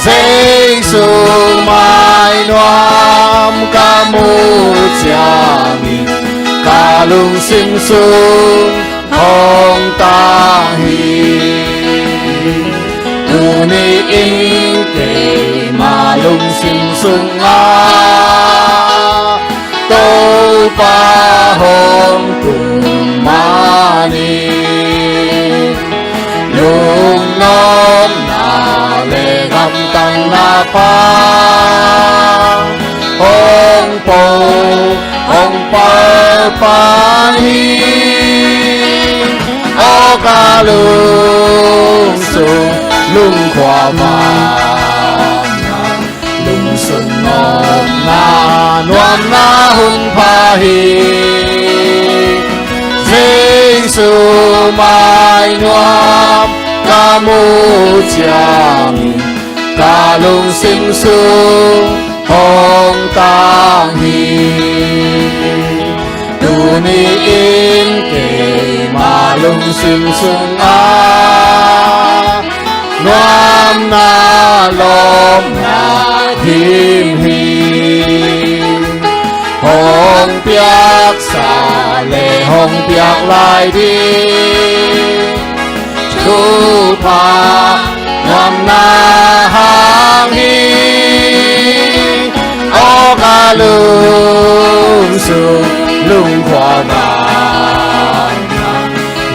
Giêsu mai noam ca mu cha mi ca lung sim sung hong ta hi tu ni in ke ma lung sim sung a tô pa hong tu ma ni lung nom na le gam tăng na pa hong pa pa hi o ca lung sung lung khoa vàng lung sung nom na nuam na hun pa hi Giêsu mai nuam ca mu cha mi ca lung sim sung hong tang hi tu ni in ke ma lung sim sung a noam na lom na him hi hong piak sa le hong piak lai đi tu pa noam na hang hi o ca lung sung lung khoa vàng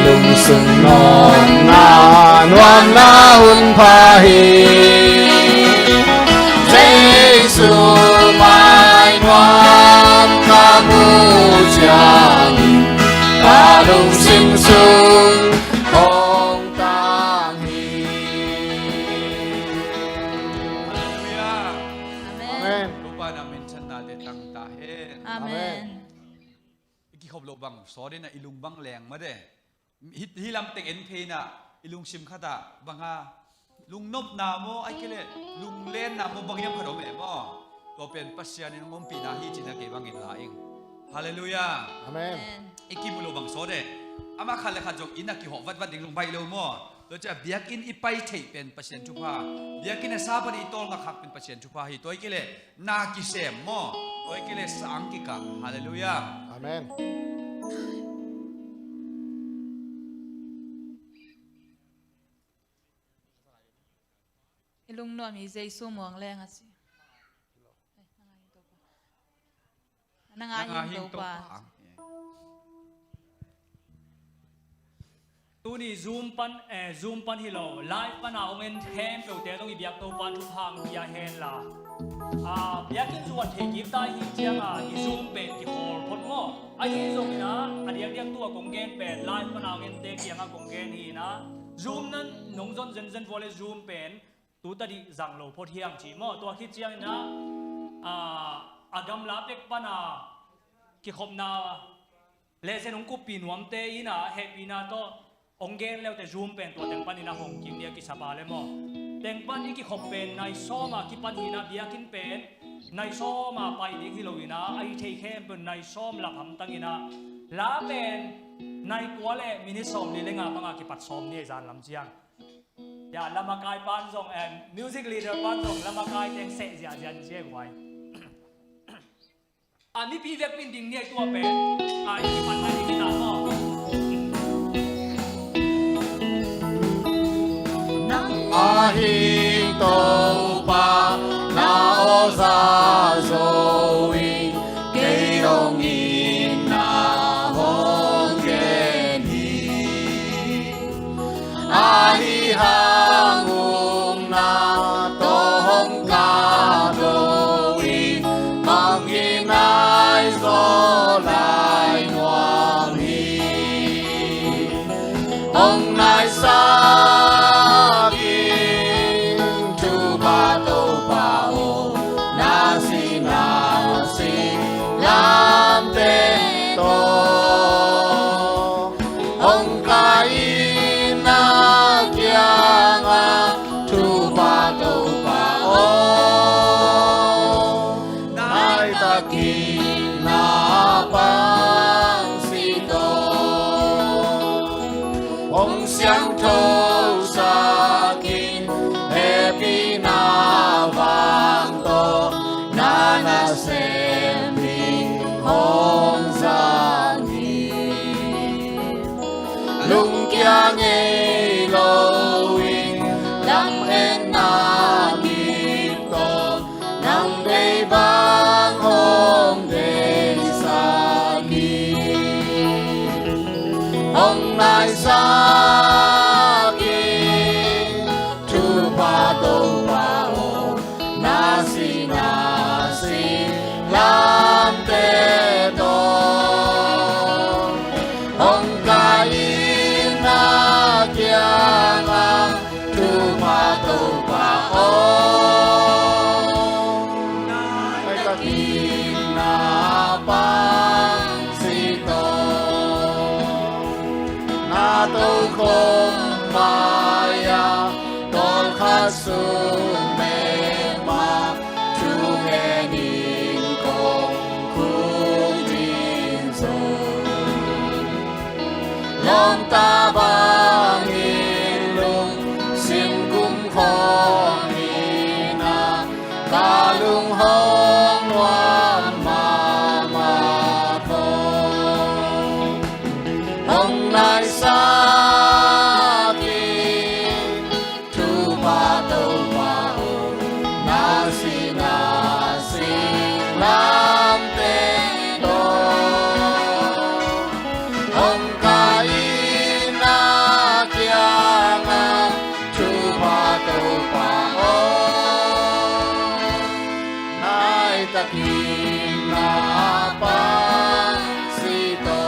lung sung nom na noam na hun pa hi Giêsu mai noam ca mu cha mi ca lung sim sung hong tang hi Amen. Lupa namin sa natin ang tahin. Amen. Ikikhoblobang sorry na ilumbang leng ma de. Hilam ting enpe na ilung sim khata banga lung nop na mo ay kile lung len na mo bangyam kharom e mo. To pen pasyan ni ngom pinahi china ke bangin laing. Hallelujah. Amen. Ikimulobang sorry. Ama khala khajok inaki ho wat wat ding lung bai lo mo. Lo cha biakin ipai thei pen pasien chupa biakin sa pa ni tol nga khak pen pasien chupa hi toy kile na ki sem mo toy kile sang ki ka hallelujah Amen. Ilung no mi Giêsu muang leng asi. Nangahin to pa. tu ni zoom pan hilo live pan na ongen hem pe te dong ibiak to pan thu hang bia hen la bia kin chuan the gi ta hi chiang i zoom pe ki hol phot mo ai hi zoom na adiak diak tu kong gen pe live pan na ongen te kiang kong gen hi na zoom nan nong zon zen vole zoom pen tu ta di zang lo phot hiang chi mo to khi chiang na agam la pek pana ki khom na le se nong ku pi nuam te ina he pi na toองเกนแล้วแต่ซูมเป็นตัวแต่งปันนี่นะหงกินเดียกิสบาเลยมั้งแต่งปันนี่กิขบเป็นในซ้อมากิปันหินะเบียกินเป็นในซ้อมาไปนี่กิโลวินะไอเทเข้มเป็นในซ้อมหลับหำตั้งกินะลาเป็นในกัวเล่มินิซ้อมนี่เลยงาปังกิปัดซ้อมนี่จานลำเจียงอย่าลำมากายปันส่งมิวสิกลีดเดอร์ปันส่งลำมากายแต่งเสกอย่าจันเจียงไว้อันนี้พี่เวกปินดิ่งเนี่ยตัวเป็นไอปันไทยนี่นะมั้งAhing tô pa na o sa so wi kei dong in na hong gen hi ahi hang na to hong ka do wi mang hi nai so lai nuam hi กาลุงห้องว่ามาโคห้องนายสากีทุบาโตวาโอนาสิลามเตโตห้องกายนาเกียงาทุบาโตวาโอ Takina pasito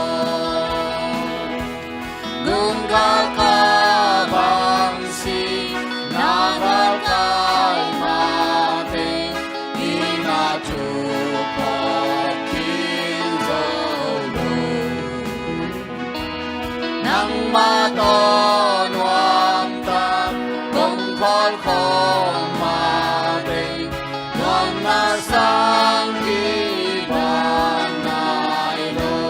Gunggal ka bangsi Nagal kay mate Inachupot kinzolo Nang matonwang tak Kung kol kong mate Nang nasang ibang nailo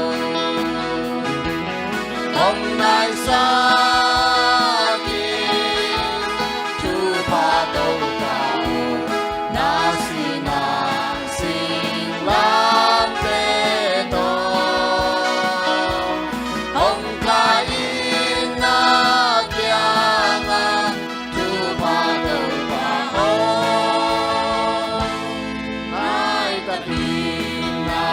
Om nai sakit Chupatong tao Nasinasing lang teto Om kain na kyangan Chupatong tao Ay takina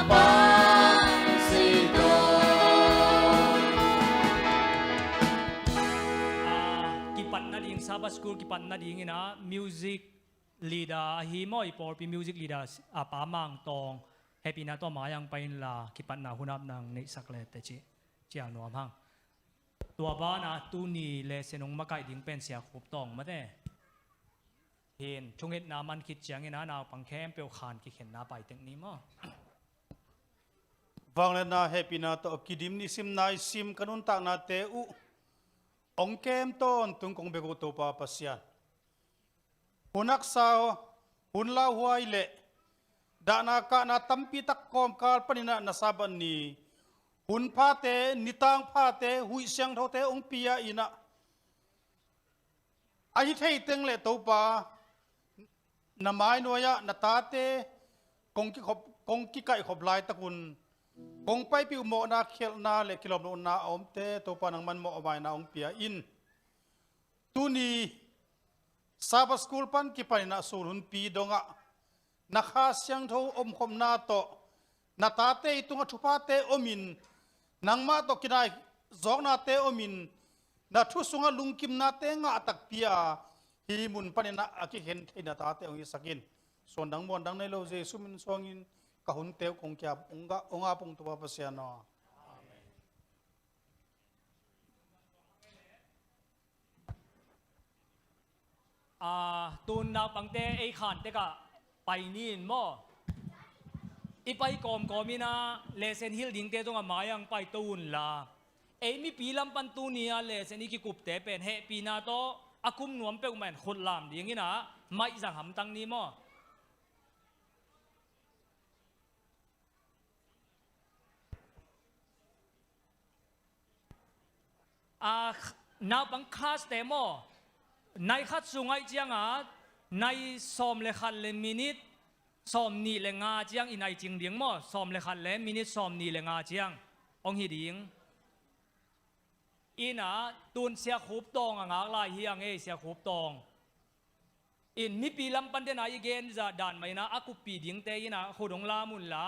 pangsito kipan na ding Sabbath school kipan na ding ina music leader himo iporpi music leader pamang tong happy na to mayang pain la kipan na hunap ng ni saklet te chi chiang nuam hang tua ba na tu ni le senong makai ding pen sia khup tong ma te hin chungit na man kit chiang ina na pang kem peu khan ki khen na pai teng ni mo Vang le na happy na to kidim ni sim na sim kanun tak na te u ong kem ton tung kong bego to pa pasya hunak sao hun la huai le da na ka na tampi tak kom kal panina na saban ni hun pha te nitang pha te hui siang tho te ong pia ina ai thei teng le to pa na mai noya na ta te kong ki kai khop lai takun kong pai piu mo na khel na le kilom no na om te to pa nang man mo mai na ong pia in tu ni Sabbath school pan ki pa na surun pi donga na kha siang tho om khom na to na ta te itunga thupa te omin nang ma to kinai zok na te omin na thu sunga lungkim na te nga tak pia hi mun panina aki hen theina ta te ong sakin son dang mon dang nei lo je sumin songin kahun teu kong kya onga pung tu pa pasya no tun na pang te ai khan te ka pai nin mo ipai kom komina lesen hil ding te tonga mayang pai tun la ei mi pilam pan tu nia lesen iki kup te pen he pina to akum nuam pe man khut lam ding ina mai jang ham tang ni moนาบังคลาสเตโมในขัดสุงไอเจียงในสอมเลขัดเลมินิตสอมนีเลงาเจียงอินไอจิงเดียงโมสอมเลขัดเลมินิตสอมนีเลงาเจียงองฮิดิงอินะตูนเสียขุบตองงากลายเฮียงเอเสียขุบตองอินมีปีลำปันเดนายเกนจะด่านไหมนะอากุปีดิงเตยินะโคดงลามุนละ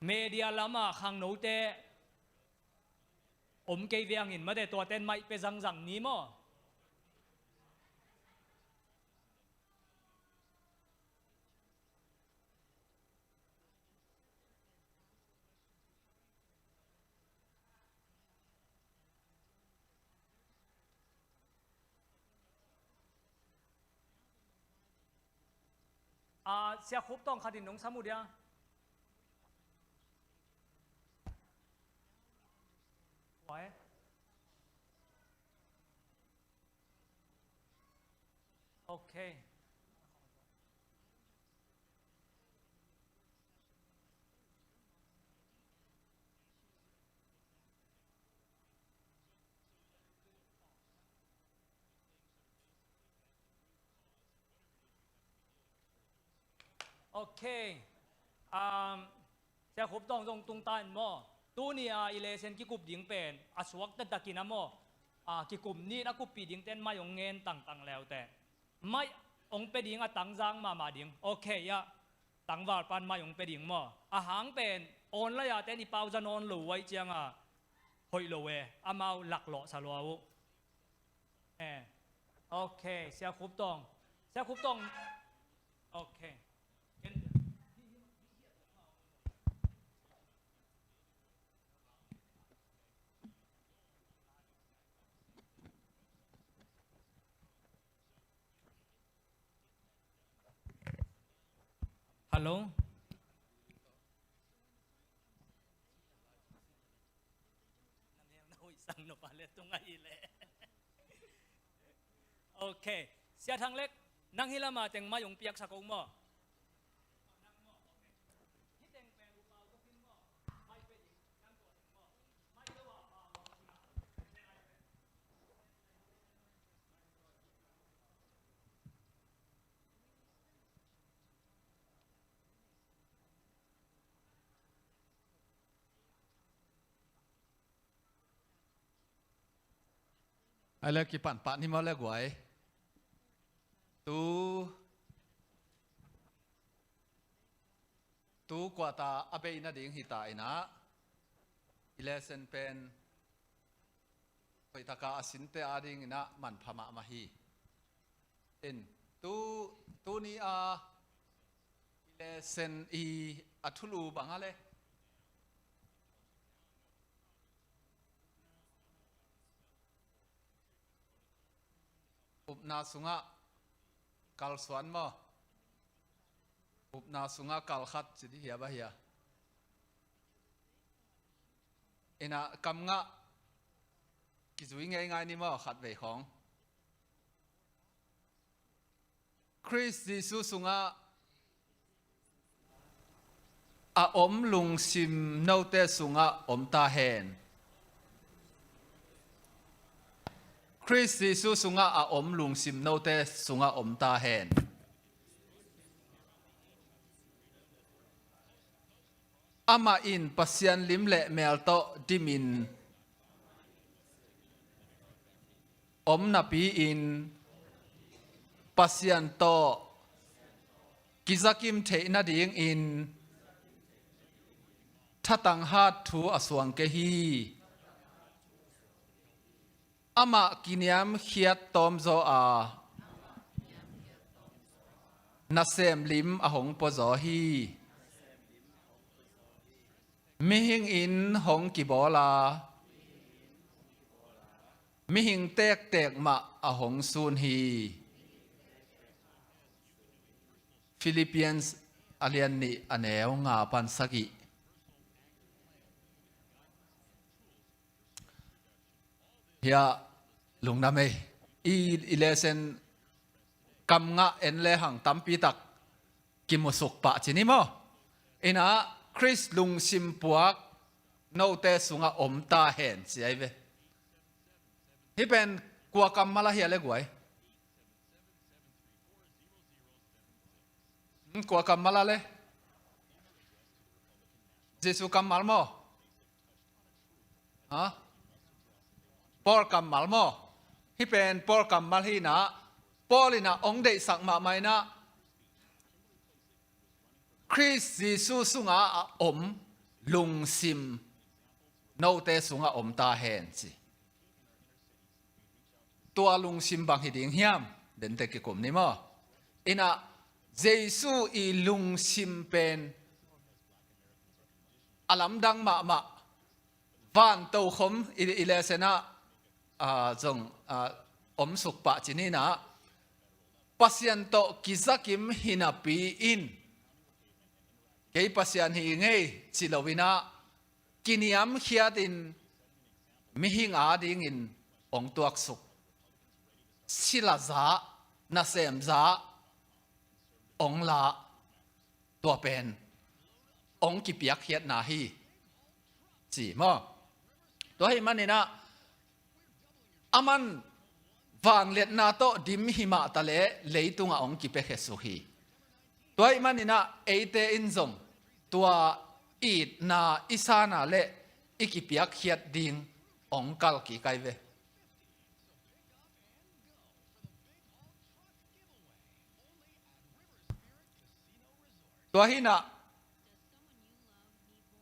เมเดียลามาขังโนเตอมเกยเวียงหินมาแต่ตัวเต้นไม่ไปจังนี้มั้เสียคุบต้องขัดินน้องสมุดยาไว้โอเค โอเคเสียครบต้องตุงตานมั่วตัวนี้อีเลเซนกิกุบยิงเป็นอาสวักตัดตะกินนะมั่วกิกุบนี้นักกุบปีดิงเต้นไม่องเงินต่างๆแล้วแต่ไม่องไปดิงตั้งจางมาดิงโอเคยะตั้งวาดปันไม่องไปดิงมั่วหางเป็นโอนแล้วยาเต้นอีเปาจะนอนหลูไว้เจียงหอยหลูเวอามาหลักหล่อสลัวโอเคเสียครบต้องโอเคฮัลโหลสั่งนปาเลตรงไหนเลยโอเคเสียทางเล็กนั่งฮิลามาแต่งมาหยงเปียกสักองมั่วไอ้เรื่องกี่ปั่นปั่นนี่มาแล้วกวยตูกว่าตาอเบยนาดิ่งหิตายนะอิเลเซนเป็นไปตากาสินเตอาดิ่งนะมันพม่ามาฮีตูนี่อิเลเซนอีอัทุลูบังอะไรอุปนาสุงะกัลสวนมั้อุปนาสุงะกัลขัดจิตเหียบะเหียกำงะกิจวิงง่ายๆนี่มั้ขัดเวของคริสต์ยิสุสุงะอมลุงซิมโนเตสุงะอมตาเฮนคริสต์ยิสุสุงะอมลุงซิมโนเตสุงะอมตาเฮนอามาอินปัสยันลิมเละเมลโตดิมินอมนาปีอินปัสยันโตกิจักิมเทนาดิงอินทัตังฮัดทูอสวงเกฮีอามากินยามเขียดตอมโซอานาเซมลิมอหงปโซฮีมิหิงอินหงกิบอลามิหิงเตกมาอหงซูนฮีฟิลิปปินส์อาเลียนนี่อเนวงาปันสกิเฮียลุงน้ำเออีเลเซนกำงะเอ็นเลหังตัมปีตักกิมสุกปะจินิโมอินะคริสลุงซิมปวกโนเตสุงะอมตาเห็นสิไอเวที่เป็นกัวกำมาละเฮียเลยกวยกัวกำมาละเลยเจสุกำมาลโมฮะปอลกำมาลโมที่เป็นปอลกำมาลฮีนะปอลินะองเดสักมาไม่นะคริสต์ยิสุสุงะอมลุงซิมโนเตสุงะอมตาเฮนสิตัวลุงซิมบังฮิดิงเฮียมเดินเตกิกมนี่มั้งอินะเจสุอีลุงซิมเป็นอลัมดังมาวันโตคมอิเลเซนะจงอมสุกปะจินีนะปัสยันโตกิจักิมฮินาปีอินเกี่ยปัสยันหิงเอจิลวินะกินยามเขียดินมิหิงอาดิงอินองตัวสุกศิลาซานาเซมซาองลาตัวเป็นองกิปียกเขียดนาฮีจีมั้งตัวให้มันนี่นะอามันวางเลียนาโตดิมหิมาตะเลเลยตุงองกิเปเขสุฮี ตัวมันนี่นะเอเตอินซงตัวอีดนาอิสานาเละอีกิเปียกเขียดดิงองกัลกีไกเวตัวหินะ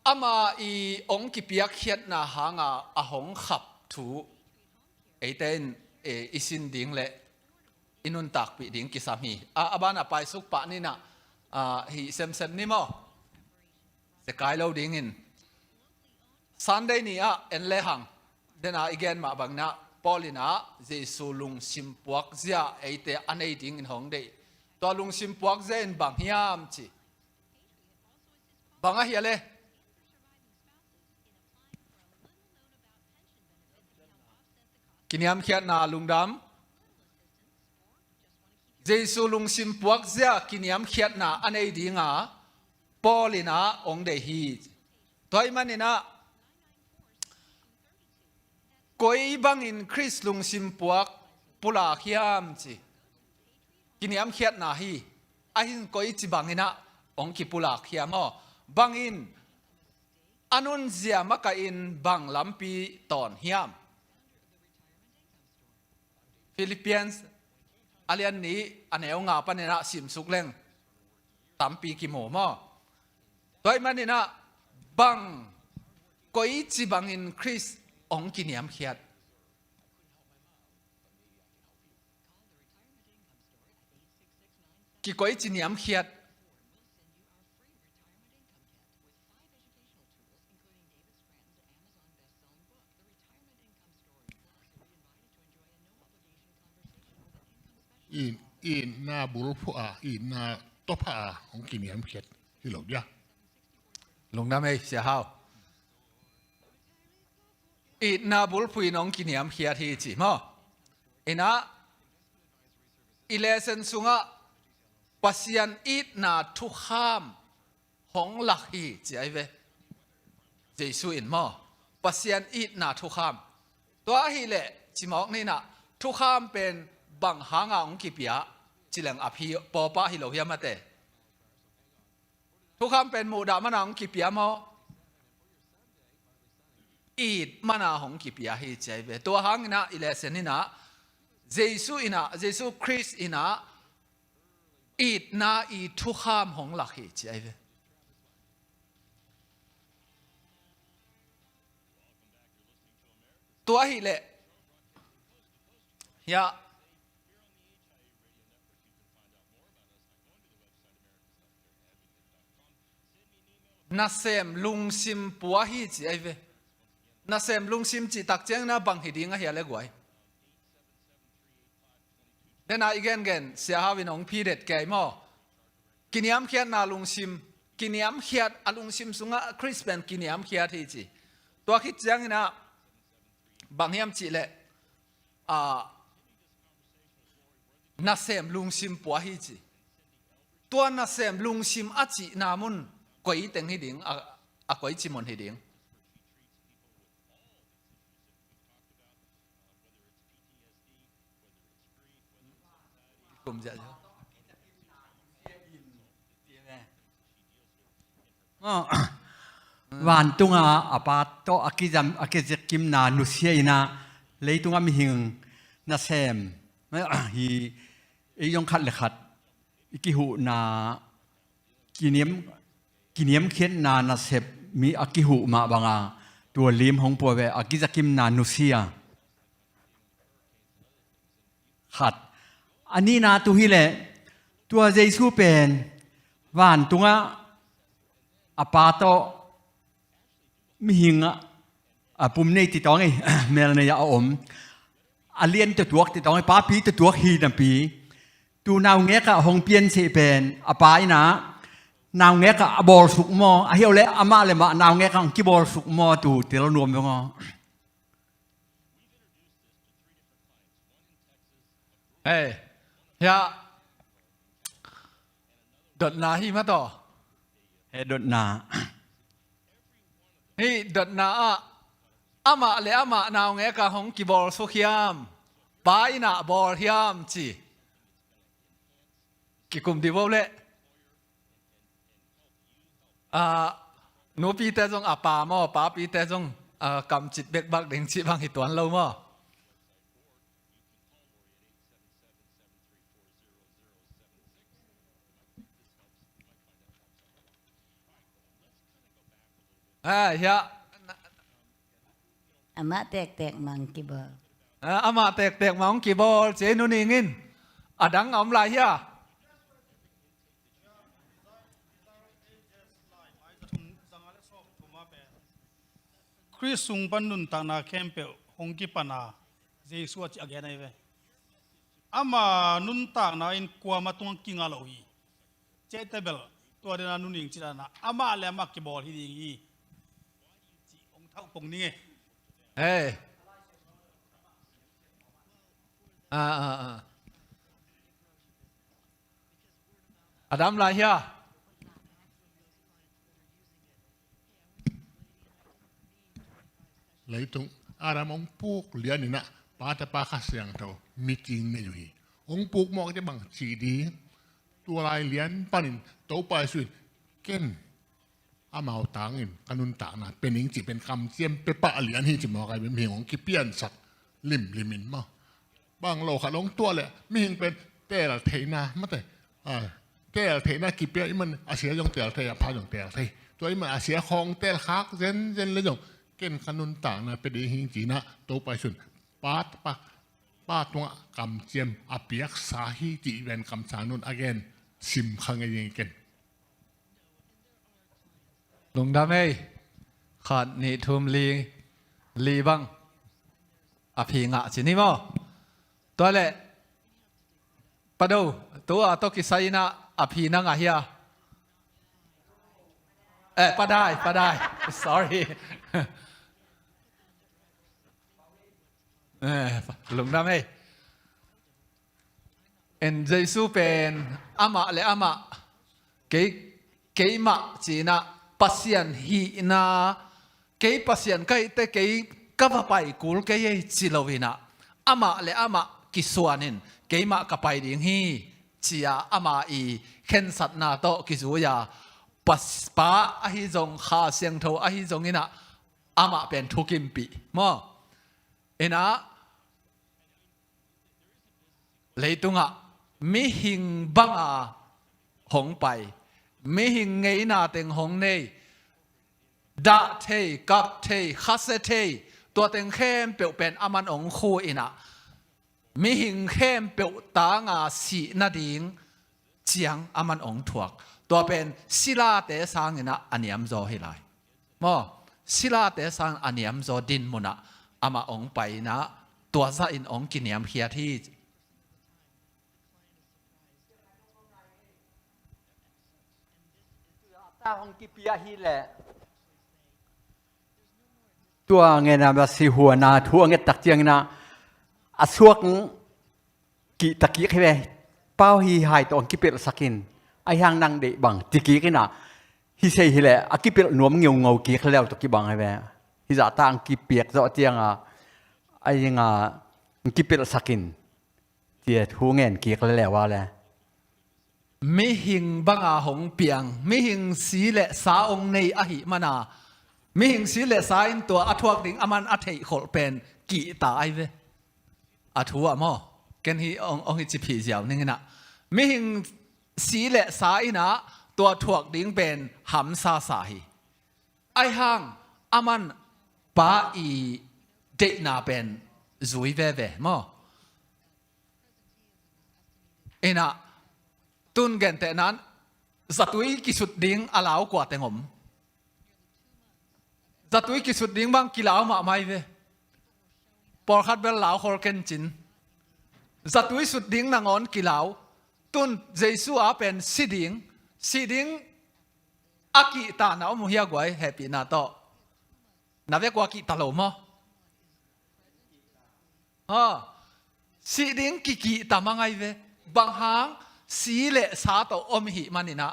อามาอีองกิเปียกเขียดนาหางอาหงขับถูเอเตนอิสินดิงเละอินุนตักปีดิงกิสามีอาบานาไปสุกปะนี่นะhi sem ni mo se kai lo ding in Sunday ni en le hang dena again ma bang na polina jesu lung sim puak zia eite anei ding in hong dei to lung sim puak zen bang hiam chi banga hiale kiniam khiat na lungdam Jesu lung sim puak zia kiniam khiat na anei dinga polina ong de hi toy manina koi bang in Chris lung sim puak pula khiam chi kiniam khiat na hi ahin koi chi bangina ong ki pula khiam o bangin anun zia maka in bang lampi ton hiam Philippines alian ni aneu nga panena sim sukleng tampi ki mo mo toy manina bang koi chi bang in Chris ong kiniam khiat ki koi chi niam khiatอีนาบุรุษผู้อีนาตบของกินยำเขียดที่หลอกยา lung nam ei sia hao i na bul pui nong kiniam khiat hi chi mo ina ilesen sunga pasian it na thu kham hong lak hi chi ai ve jesu in mo pasian it na thu kham to hi le chi mok ni na thu kham pen bang hanga ong ki pia chilang aphi popa hi lo hiamateทุกคำเป็นหมู่ดามันของกิปยามออีดมันของกิปยาให้ใจเวตัวหังนะอิเลเซนินะเยซูอินะเยซูคริสต์อินะอีดนะอีทุกคำของหลักให้ใจเวตัวฮิเลยานาเซมลุงซิมปัวฮีจีไอเวนาเซมลุงซิมจีตักเจงนะบังฮิดิงะเฮียเล็กไว้เดน่าอีกเงินเสียหาวินองพีเด็ดแก่หม้อกินยำเขียดนาลุงซิมกินยำเขียดลุงซิมสุงะคริสเป็นกินยำเขียดฮีจีตัวคิดเจงนะบังยำจีเล่นาเซมลุงซิมปัวฮีจีตัวนาเซมลุงซิมอาจีนามุนกวยเต็งให้ดิ้งกวยจิมอนให้ดิ้งกลุ่มจะวันตุงอาปาโตอากิจกิมนานุเซียนะเลยตุงมีหิงนาเซมไม่ฮียองขัดเลยขัดอีกิหูนากินเนียมเขียนนาเซบมีอากิหูมาบางตัวลิมของปัวเวอากิจกิมนานุเซียขัดอันนี้นาตัวฮีเลตัวเยซูเป็นวันตุงอาปาโตมีหิงปุ่มในติดต่อไงเมลในยาอมอาเลียนตัวติดต่อไงป้าปีตัวฮีนับปีตัวนาวเงกะหงเปียนเสเป็นอาปายนะนาวเงกะบอลสุกมอเฮียวเลอามาเลยมานาวเงกะกีบอลสุกมอตูเตลนวมยังอเฮ้ยยาดดนาฮีมาต่อเฮดดนานี่ดดนาอามาเลยอามานาวเงกะหงกีบอลสุกยามปายนะบอลยามจีกิกุมดีบอลเล หนูปีแต่จงอาป่าหม้อป้าปีแต่จงกำจิตเบ็กบักเด้งจิบังหิตวนเราหม้อเฮีย ama tek mang kibo อามาแตกมาของกี่บอลเจนุนีงินดังอมลายเฮีย คริสซุงปันนุนตานาเข้มเปลหงกิปนาเจสุอาจิอเกนไอเวอามานุนตานาอินกัวมาตุงกิงอาลอยเจเตเบลตัวเดนานุนิงจิรานาอามาเลมากิบอลฮิดิงีจีองเท่าปงนี้เฮ้ดัมลายเฮียเลยตรงอารามองปูกเลียนนี่นะป้าแต่ป้าข้าเสียงเท่ามีจริงไม่อยู่ฮีองปูกมองจะบังจีดีตัวลายเลียนปานินโตไปสุดเก่นอามาเอาตังอินกันุนตางนะเป็นอิงจีเป็นคำเจียมเป็นปะเลียนที่จะมองไงเป็นเพียงของกิเปียนสัตว์ลิมินมาบางโลขาลงตัวเลยมีหิงเป็นแต่ละเทนาไม่แต่แต่ละเทนากิเปียมันอาเซียยงแต่ละเทพายงแต่ละเทตัวนี้มันอาเซียของแต่ละคักเจนเลยยงเก่นขนุนต่างนะเป็นหิงจีนะโตไปสุดป้าตัวกำเจียมอเปียกสาฮีจีเป็นกำสานุนอเกนซิมขังไงยังเก่นลุงดำเอ้ขาดนี่ทุมลีบังพิงะสินี่มั้งตัวเล่ปะดูตัวตกิไซนะพินังอะเฮียปะได้ sorry ลุงดำเอ้เอ็นเจสูเป็นอามาเลอามาเกยมาจีน่าปัสยันฮีน่าเกยปัสยันเกยแต่เกยกับไปกูลเกยจิโลวินะอามาเลอามากิสวานินเกยมากับไปดิ่งฮีจียาอามาอีเข็นสัตนาโตกิจูยาปัสป้าอหิจงข้าเสียงโทอหิจงอินะอามาเป็นทุกิมปีมั้งเอ็นะเลยตุงะมิหิงบังอาหงไปมิหิงไงนาเต็งหงเนดาเทกับเทคัสเทตัวเต็งเข้มเปียวเป็นอามันองคูอินะมิหิงเข้มเปียวตางาสีนาดิงเจียงอามันองถวกตัวเป็นศิลาเตสังอินะอันยามโซให้ไลมั้งศิลาเตสังอันยามโซดินมุนะอามาองไปนะตัวซาอินองกินยามเฮียที่ตาของกิเปียฮีแหละตัวเงินนะสิหัวนาทั่วเงินตักเจียงนะอาสวกกิตะกี้ใครไปเป้าฮีหายตัวกิเปียสักินไอ้หางนางเดบังตะกี้กันนะฮิเซฮีแหละอากิเปียหนวมเงียวเงากี้เขาแล้วตะกี้บังใครไปฮิจะตางกิเปียกจะเจียงไอ้ยังกิเปียสักินเจียทั่วเงินกี้เขาแล้วว่าแล้วมิหิงบังอาหงเปียงมิหิงสีเลสาองในอหิมานามิหิงสีเลสาอินตัวอัทวกดิ่งอามันอัฐิขลเป็นกีตาไอเวอัทวะมั้งกันฮีองฮิจิพีเจียวนี่ไงนะมิหิงสีเลสาอินะตัวทวกดิ่งเป็นหัมซาสาฮีไอห่างอามันปาอีเดนาเป็นจุยเวเวมั้งเอ็นะตุนเกนเตนั้นสัตุยกิสุดดิ้งอาลาวกว่าเตงอมสัตุยกิสุดดิ้งบางกิลาวมาไม่เวปอร์คัดเบลลาวคอร์เกนจินสัตุยสุดดิ้งนางอนกิลาวตุนเจสุอาเป็นสีดิ้งอากิตาหนาวมุฮิยากวยแฮปปี้นาโตนาเวกว่ากิตาโลมสีดิ้งกิตามังไงเวบางหางสีเลสาโตอมหิมันนินะ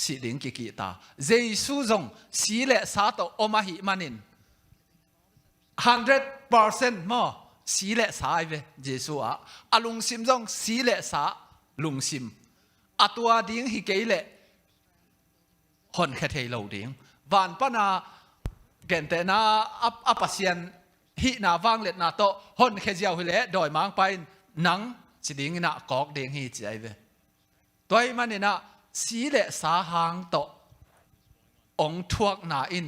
สีดิ้งกิตาเจสุจงสีเลสาโตอมหิมันนิน 100% มั้งสีเลสาเวเจสุอาลุงซิมจงสีเลสาลุงซิมตัวดิ้งฮิเกเลห hon khe thei lo ding van pana gen te na apasian hi na wang let na to hon khe jiao hi le doi mang pai nang chi ding na kok ding hi chi ai ve toy manina si le sa hang to ong thuak na in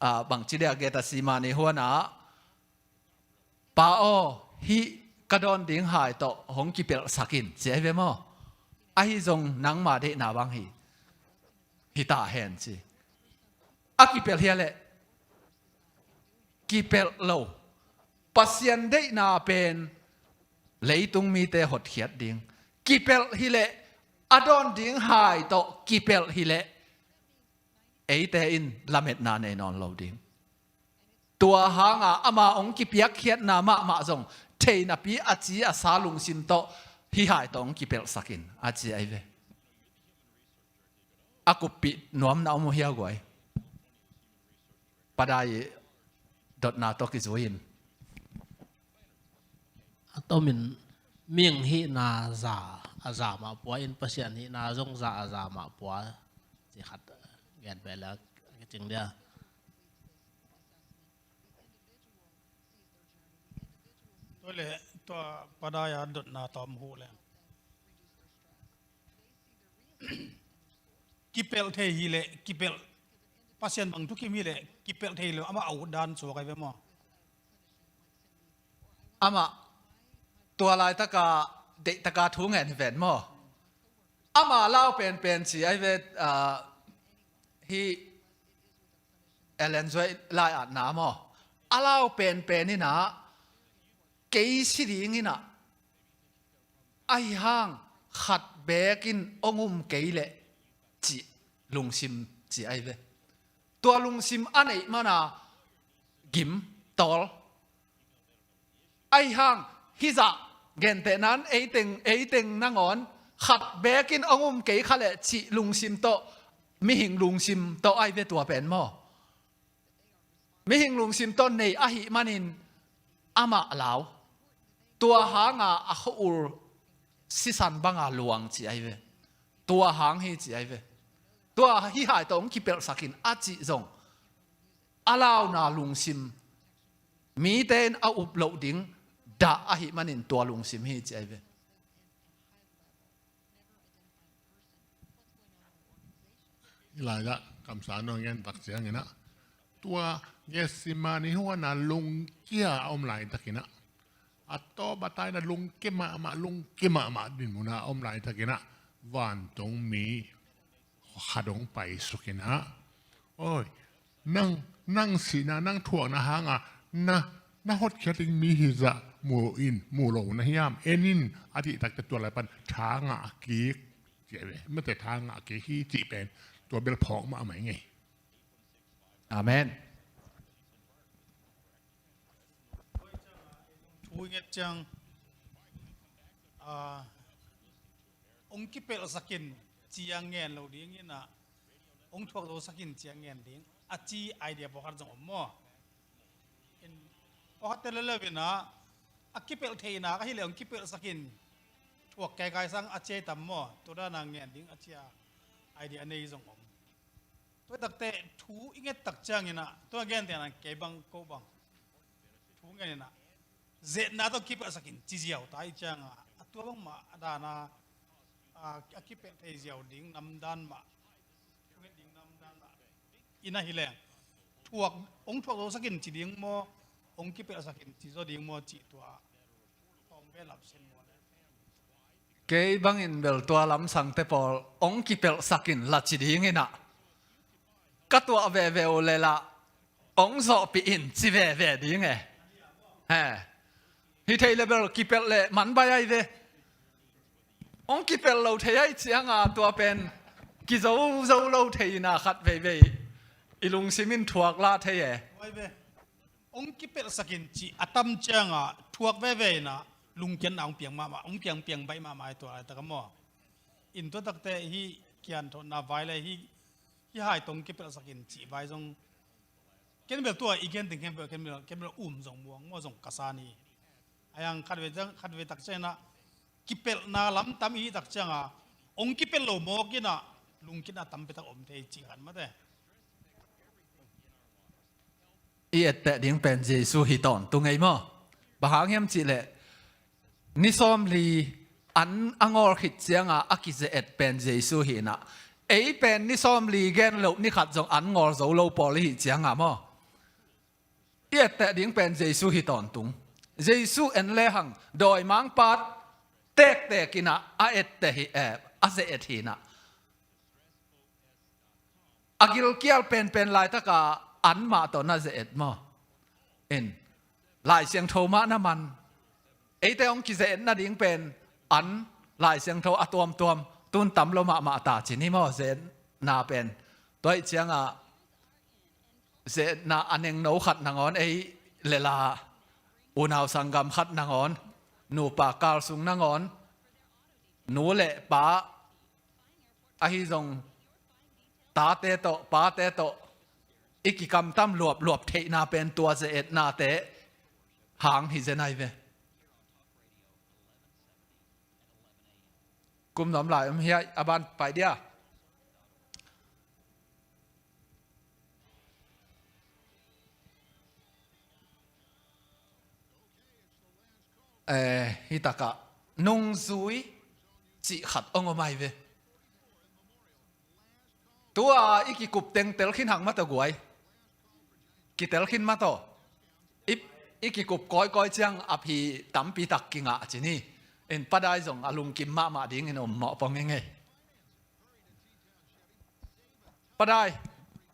bang chi le ge ta si ma ni huwa na pa o hi kadon ding hai to hong ki pel sakin chi ai ve mo ai zong nang ma de na wang hi ta hen chi aki pel hi le ki pel lo pasien de na pen leitung mi te hot khiat ding ki pel hi le adon ding hai to ki pel hi le ei te in lamet na ne non lo ding tua hanga ama ong ki piak khiat na ma zong thei na pi achi a sa lung sim to hi hai to ong ki pel sakin achi ai ve aku pi nuam na mu hiao goi padai dot na to ki zoin atomin miệng hi na za ma pua in pasian hi na zong za ma pua chỉ khát ghen về là cái chừng dia tôi lệ tôi padaya đột na tom hu lệ kipel thei hi lệ kipel pasien bang tu kim hi lệ kipel thei lo ama au dan so kai ve mo ama tua lai taka de taka thu ngen ven mo ama lao pen chi ai ve hi Ellen Joy lai at na mo alao pen ni na kei si ring ina ai hang khat bekin ongum kei le chi lungsim chi ai ve tua lungsim anei mana gim tol ai hang hiza gen te nan eiteng nangon khat bekin ongum kei khale chi lungsim to mi hing lungsim to ai ve tua pen mo mi hing lungsim to nei a hi manin ama lao tua hanga a khur sisan banga luang chi ai ve tua hang hi chi ai ve tua hi hai tong ki pel sakin a chi zong alao na lungsim mi ten a up lo ding da a hi manin tua lungsim hi chi ai ve lại đó cảm sản nó nghe đặc sản nghe nè tua nghe sima ni hoa na lung kia ông lại ta kia nè à to bắt tay na lung kia mà lung kia mà din mu na ông lại ta kia nè van tông mi khá đông bay su kia nè ôi năng xí na năng thuốc na hang à na hot kia ting mi hi za mu lo na hiam enin adi tak tua lại pan thang à kí vậyไม่แต่ทางอ่ะกี่ที่จีเป็นตัวเบลพองมาไหมไง amen thu nghe chăng ông kipel sakin chiang ngen lo ding ina ông thuốc lo sakin chiang ngen ding achi idea bo har jong mo in o hatel le bina akipel theina ka hi le ông kipel sakin thuốc cái sang ache tam mo to da nang ngen ding achia idea nei jong om tôi đặc tệ thu inget tak chang ina tôi again te na ke bang ko bang thu ngen ina zet na to kipel sakin chi jiao tai chang a to bang ma da na akipel thei jiao ding nam dan ma thu nget ding nam dan ma ina hi leng thuốc ông thuốc lo sakin chi ding mo ông kipel sakin chi zo ding mo chi to tom ve lap sen mo cái bang in bel tua lam sang te pol ong ki pel sakin la chi ding ina ka tua ve o le la ong zo pi in chi ve ding e ha hi thei le bel ki pel le man bai ai ve ong ki pel lo thei ai chiang a tua pen ki zo lo thei na khat ve ilung simin thuak la thei e oi ve ông kipel sakin chi atam chang a thuak ve na lung kian ang piang ma ông piang bai ma mai to ta ka mo in to tak te hi kian tho na vai le hi hai tong kipel sakin chi vai jong ken bel to igen ding ken bel jong muang mo jong kasani ayang khat ve tak chena kipel na lam tam hi tak changa ông kipel lo mo kina ลุงคิดน่าตำไปตะอมเทจีกันมาแต่ อีแต่ดิ้งเป็นเยซูฮิตอนตุงไงมั้งบางอย่างจีเล่นิสอมลีอันอังอร์ขิดเสียงอากิเจเอ็ดเป็นเยซูฮินะเอ้เป็นนิสอมลีเกนโลนี่ขัดจงอันงอร์โซโลปอลีเสียงมั้งอีแต่ดิ้งเป็นเยซูฮิตอนตุงเยซูเอ็นเลหังโดยมังปัดเตกเตกินะอาเอ็ดเตฮิอาเซเอ็ดฮินะอากิลเกียลเป็นลายตะกาอันมาต่อน่าเอ็ดมั้งเอ็นลายเสียงโทมานะมันไอ้แต่องกิเซนน่ะดิ้งเป็นอันลายเสียงโทอะตัวมตุนตำลมาตาจินี่มั้งเซนนาเป็นตัวเชียงเซนนาอันเองโนขัดนางอนไอ้เลลาอุณาวสังกมขัดนางอนนูปากาลสุงนางอนนูเละป้าไอ้จงตาเตโตป้าเตโตอีกกำตั้มหลวบเทนาเป็นตัวเซนนาเตหางหิเซนไอเวกุมน้ำลายเฮียอาบานไปเดียฮิตากะนงซุยจิขัดองอไม่เวตัวอีกกุบเต็งเตลขินหังมาตะกวยกิเตลขินมาโตอีกกุบก้อยเจียงอภิตั้มปีตักกิงะจีนี่เอ็นปัดได้ส่งอารมณ์กิมมาดิ้งเอ็นอมเหมาะปองยังไงปัดได้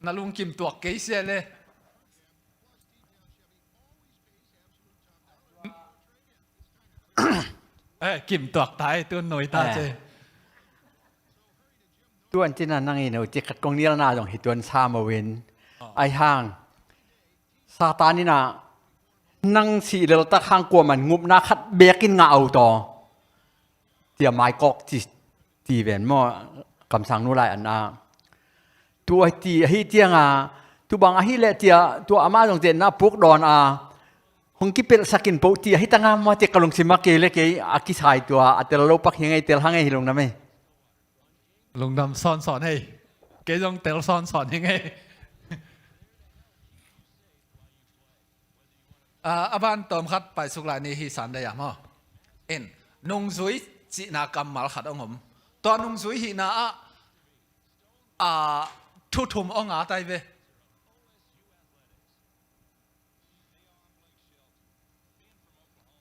นาลุงกิมตัวเกยเสียเลยกิมตัวตายตัวหน่วยตาเจตัวอันที่นั่นนั่งอีโนจิขัดกงนี้แล้วน่าจงหิตวนซามาเวนไอห่างซาตานนี่นะนั่งสีเลตะข้างกลัวมันงุบนาคัดเบกินงาเอาต่อเตียไม้กอกจีเวนมอกำสังนู่นไรอันน่ะตัวจีให้เจียงตัวบางให้เละเจียตัวอามาจงเจนนะปุกดอนหงกิเป็นสกินปุจีให้ตั้งมาเจกลงสิมาเกลเกอากิสายตัวอัตโลปักยังไงเตลหังไงลงนะไม่ลงดำสอนให้เกจงเตลสอนยังไงอาบานตอมคัดไปสุกลานีฮิสันได้ยังมั้งเอ็นนงซุยจีนากรรมมาขัดองผมตอนนงซุยฮินาทุทุมองอาไตเว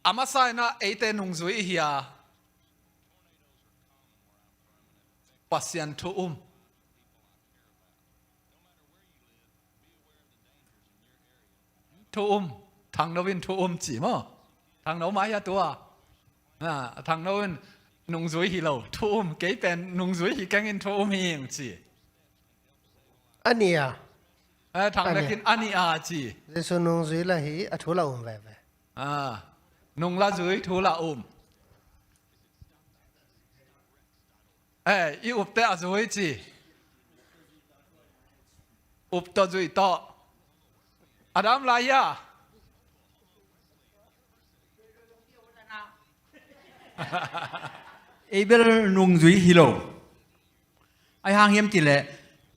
อามาไซน่าเอเตนงซุยฮิปัสยันทุทางโนวินทุจีมั้งทางโนมาอย่าตัวทางโนวินนุ่งสวยฮิโลทุเก๋เป็นนุ่งสวยฮิกังอินทุเฮียงจีอันนี้ทางเล็กินอันนี้จีจะส่วนนุ่งสวยละฮีอัทุละไปนุ่งละสวยทุละอีอุบเตะสวยจีอุบตัวสวยต่ออดัมลายาเอเบลนุ่งจุยฮิโลไอหางเยี่ยมจีเล่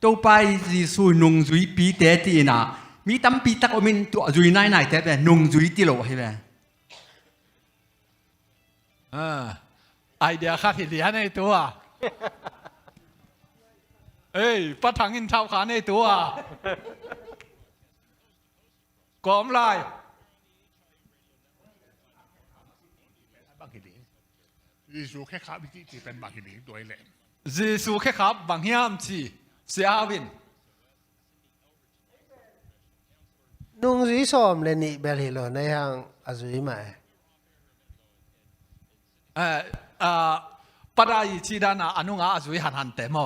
ตัวไปจีสูนุ่งจุยปีเตตีน่ะมีตั้มปีตักอมินตัวจุยไหนแต่แบบนุ่งจุยตีโลใช่ไหมไอเดียขาดหินในตัวปัดถังอินเท้าขาในตัวกอมลายยิสูแค่ขาบิจิเป็นบางหินตัวแหลมยิสูแค่ขับบางยามจีเสียวินนุ่งสีส้มเลยนี่เบลฮิโลในห้างอาซุยมาปัดได้ชีดานาอนุงอาซุยหันเต็ม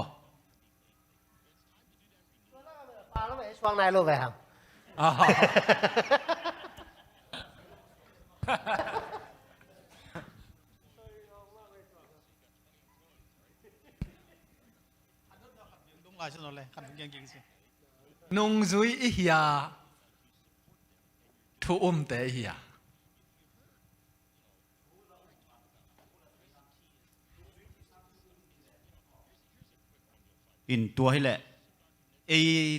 ปาแล้วไปช่วงไหนรู้ไหมครับนุ่งซุยอีเฮียทุเตเฮีย อินตัวให้แหละไอ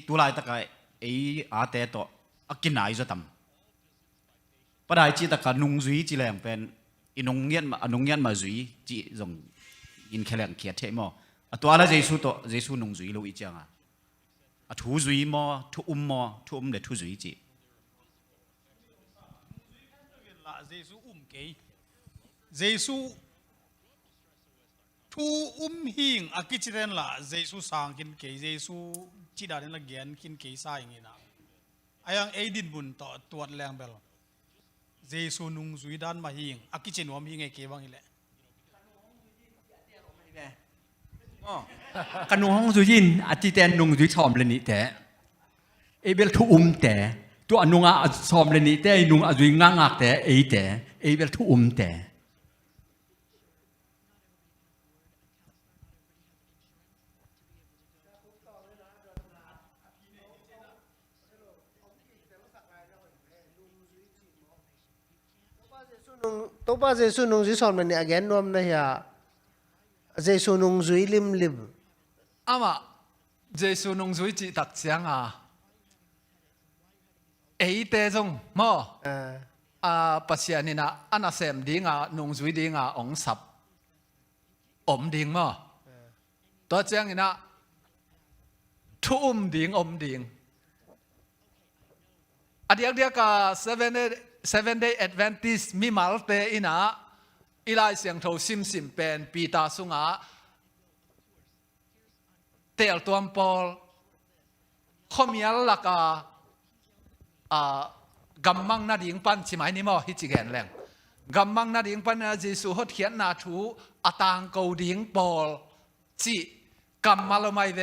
ตัวลายตะกายไออาเตโตอากินไหนจะทำประเดี๋ยวจีตะการนุงจุยจีแรงเป็นอินงเงียนมานุงเงียนมาจุยจีจงอินแค่แรงเขียดเทมอตัวอะไรเจสุโตเจสุนุงจุยรู้อีจังทุจุยมอทุทุเดทุจุยจี ละเยซูเกยเยซูทูหิงอากิจเรนละเยซูสางกินเกยเยซูจีดาเรนละเกียนกินเกยสายอย่างนี้นะอายังเอดินบุญต่อตัวแรงเบลเยซูนุงจุยดานมาหิงอากิจเนวมหิงไอเกบังนี่แหละ กันนุ่งห้องสุยินอาทิตย์แตนนุ่งสุยชอมเลยนี่แต่เอเบลทุแต่ตัวนุ่งอาชอมเลยนี่แต่นุ่งอาจุยง่างแต่เอเบลทุแต่ตัวป้าเจสุนุงจุยสอนมันเนี่ยแกนนวมนะฮะเจสุนุงจุยลิมอามาเจสุนงจุยจีตักเสียงเอเตจงมอปัสยานินะอันอาเซมดิ้งนงจุยดิ้งองสับอมดิ้งมอตัวเจียงนี่นะทุ่มดิ้งอมดิ้งอันเดียวกับ7 day Adventist มีมาลเตอินะอีไลเสียงโทซิมเป็นปีตาสุงเตลตัวมปอลขมียลลักกำมังนาดิ่งปันชิมายนี่มั้งฮิจิแกนแรงกำมังนาดิ่งปันนะเจสุฮดเขียนนาทูอตางกูดิ่งปอลจีกำมัลไม่เว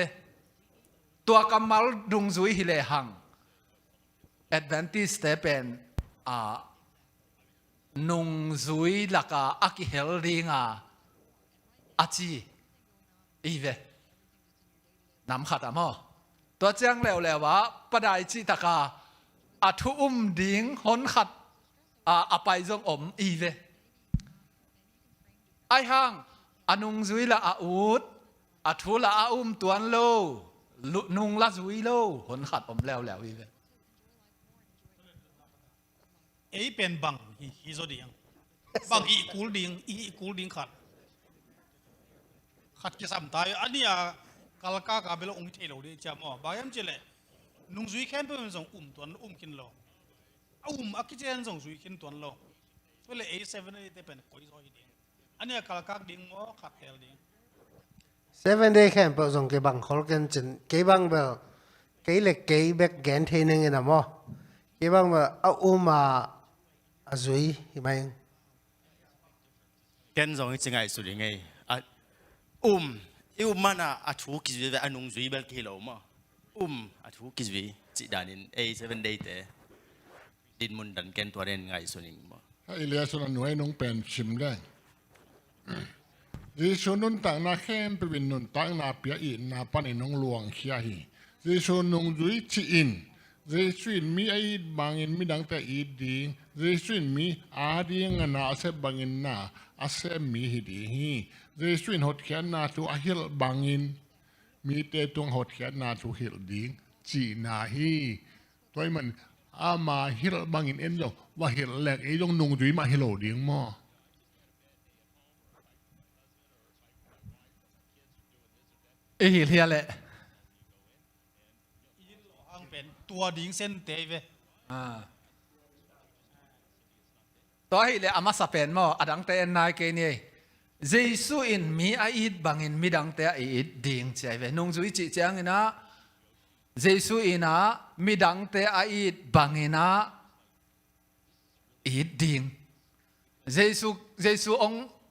ตัวกำมัลดุงซุยฮิเลหัง Adventist เป็นนุงซุยลักอากิเฮลดิ่งอาจีอีเวน้ำขัดมอตัวเจ้าแล้วว่าประดายจิตกาทุดิ่งหนขัดไปจงอีเวไอห้างนุงซุยละอูดทุละตัวโลนุงละซุยโลหนขัดแล้วอีเวเอเป็นบังฮีโซดิงบังอีกูลดิงขัดกิสัมตายอันนี้กาลกากาเบลองเทโลดิจามอบางยามเจเลนุงซุยแค่เป็นส่งตัวกินโลอากิเจนส่งซุยกินตัวโลเวลาA7นี่เป็นคอยซอยดิงอันนี้กาลกากดิงมอขัดเทลดิง7 day camp เป็นส่งเก็บบังขอกันจนเก็บบังเบลเก็บเล็กเก็บแบกแกนเทนึงนะมั้งเก็บบังเบลเอามาจุยยังไงแกนส่งให้จังไงสุดยังไงมันถูกกิจวิทย์นุ่งจุยเบลกิโลมาถูกกิจวิทย์จิดานินA7 day เตดินมุนดันแกนตัวเรนไงสุดยังมาถ้าอิเลียสนหน่วยน้องเป็นชิมได้ยิสุนุนต่างนาเข้มเป็นนุนต่างนาเปียอินนาปันน้องหลวงเขียฮียิสุนุงจุยจีอินยิสุนมีไอ้บางอินมีดังแต่อีดิงยิสุนมีอาดิงนาอาเซบางอินนาอาเซมีฮิดีฮีเจสุนหดแขนนาทูฮิลบางอินมีเตตุงหดแขนนาทูฮิลดิงจีนาฮีตัวมันมาฮิลบางอินเอ็นโยว่าฮิลแหลกไอ้ยงนุงจุยมาฮิลโลดิงมอฮิลเฮียแหละเป็นตัวดิงเส้นเตเวตัวฮิลอามาสเปนมออดังเตนนายเกนี่เจสุอินมีไออิดบางอินมีดังเตออิดดิ่งใจเวนุงจุยจิเจียงอินะเจสุอินะมีดังเตออิดบางอินะอิดดิ่งเจสุ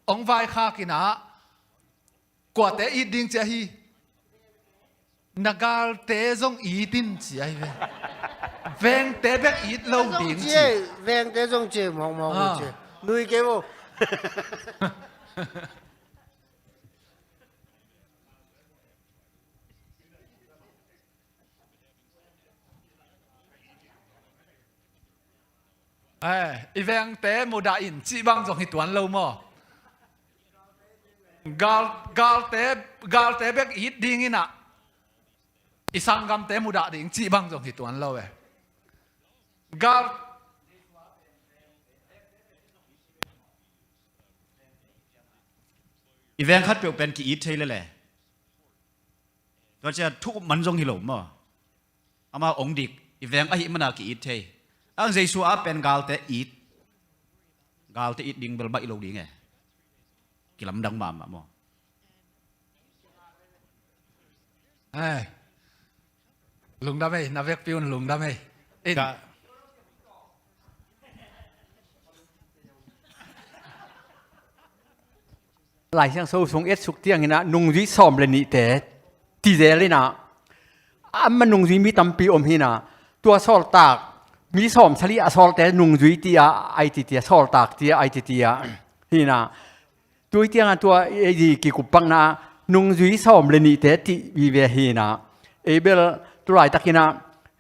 องไวข้ากินะกว่าเตอิดดิ่งใจฮีนักการเตจงอีดินใจเวเวงเตเบกอีดโลดิ่งจีเวงเตจงจีมองจีนุยเก็บอีเวงเตะโมดาอินจีบังจงหิตวันโลมอกาลเตะเบกอีดดิ่งอินะ isang gam te muda ding chi bang jong hi tuan lo we galอีแวงคัดเปลวเป็นกี่อีทเทเลยแหละตัวจะทุกมันจงหิลมอ่ะอามาองดิกอีแวงอหิมันกี่อีทเทอังเจสัวเป็นกาลเตอีทกาลเตอีทดิ่งเบลบะอีโลดิ่งไงกิลำดังมาหมอ ลุงได้ไหมนาเวกพิวลุงได้ไหมอิน หลายเสียงโซ่สงเอ็ดสุกเตียงนะนุ่งจีซ้อมเลยนี่แต่ตีเจเลยนะมันนุ่งจีมีตำปีอมหินะตัวซอลตากมีซ้อมชลิอาซอลแต่นุ่งจีตีอาไอตีตีซอลตากตีไอตีตีอาหินะตัวเตียงตัวไอดีกิกุปังนะนุ่งจีซ้อมเลยนี่แต่ตีวีเวหินะเอเบลตัวหลายตะกินะ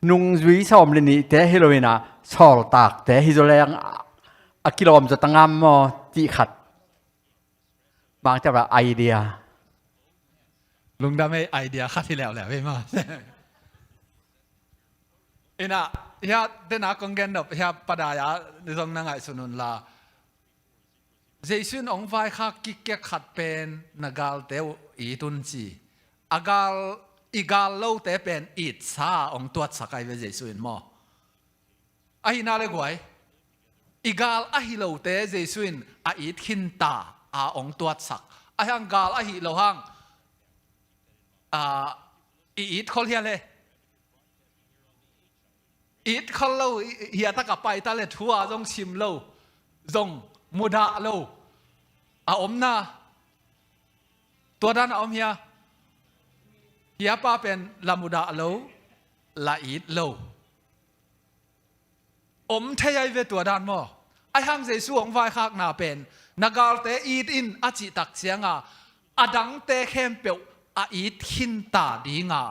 นุ่งจีซ้อมเลยนี่แต่เฮโรวีนะซอลตากแต่ฮิโซแรงอะกิโลมจะตั้งงามมอตีขัดบางจะแบบไอเดียลุงได้ไหมไอเดียข้าที่แล้วแหละไม่มาอินะเฮียเดนักกงเกนดบเฮียปดายาในตรงนั้นไงสุนุนลาเจสุนองไฟข้ากิกเกขัดเป็นนักาลเตวอีตุนจีอากาลอีกาลโลเตเป็นอีดซาองตัวสักไอเวเจสุนมอไอนาเลกวยอีกาลอหิโลเตเจสุนอีดขินตาองตัวสักไอ้ฮังกาลไอ้หิโลฮังอีทเขาเรียกเลยอีทเขาเล่าเฮียตะกับไปตะเลทัวจงชิมเล่าจงมุดาเล่าอมนาตัวด้านอมเฮียป้าเป็นละมุดาเล่าละอีทเล่าอมเทียเวตัวด้านมั้งไอ้ฮังเจสูของไฟข้างหน้าเป็นนักาลเตอีดอินอาจิตักเสียงอดังเตเข้มเปียวอีดหินตาดีงา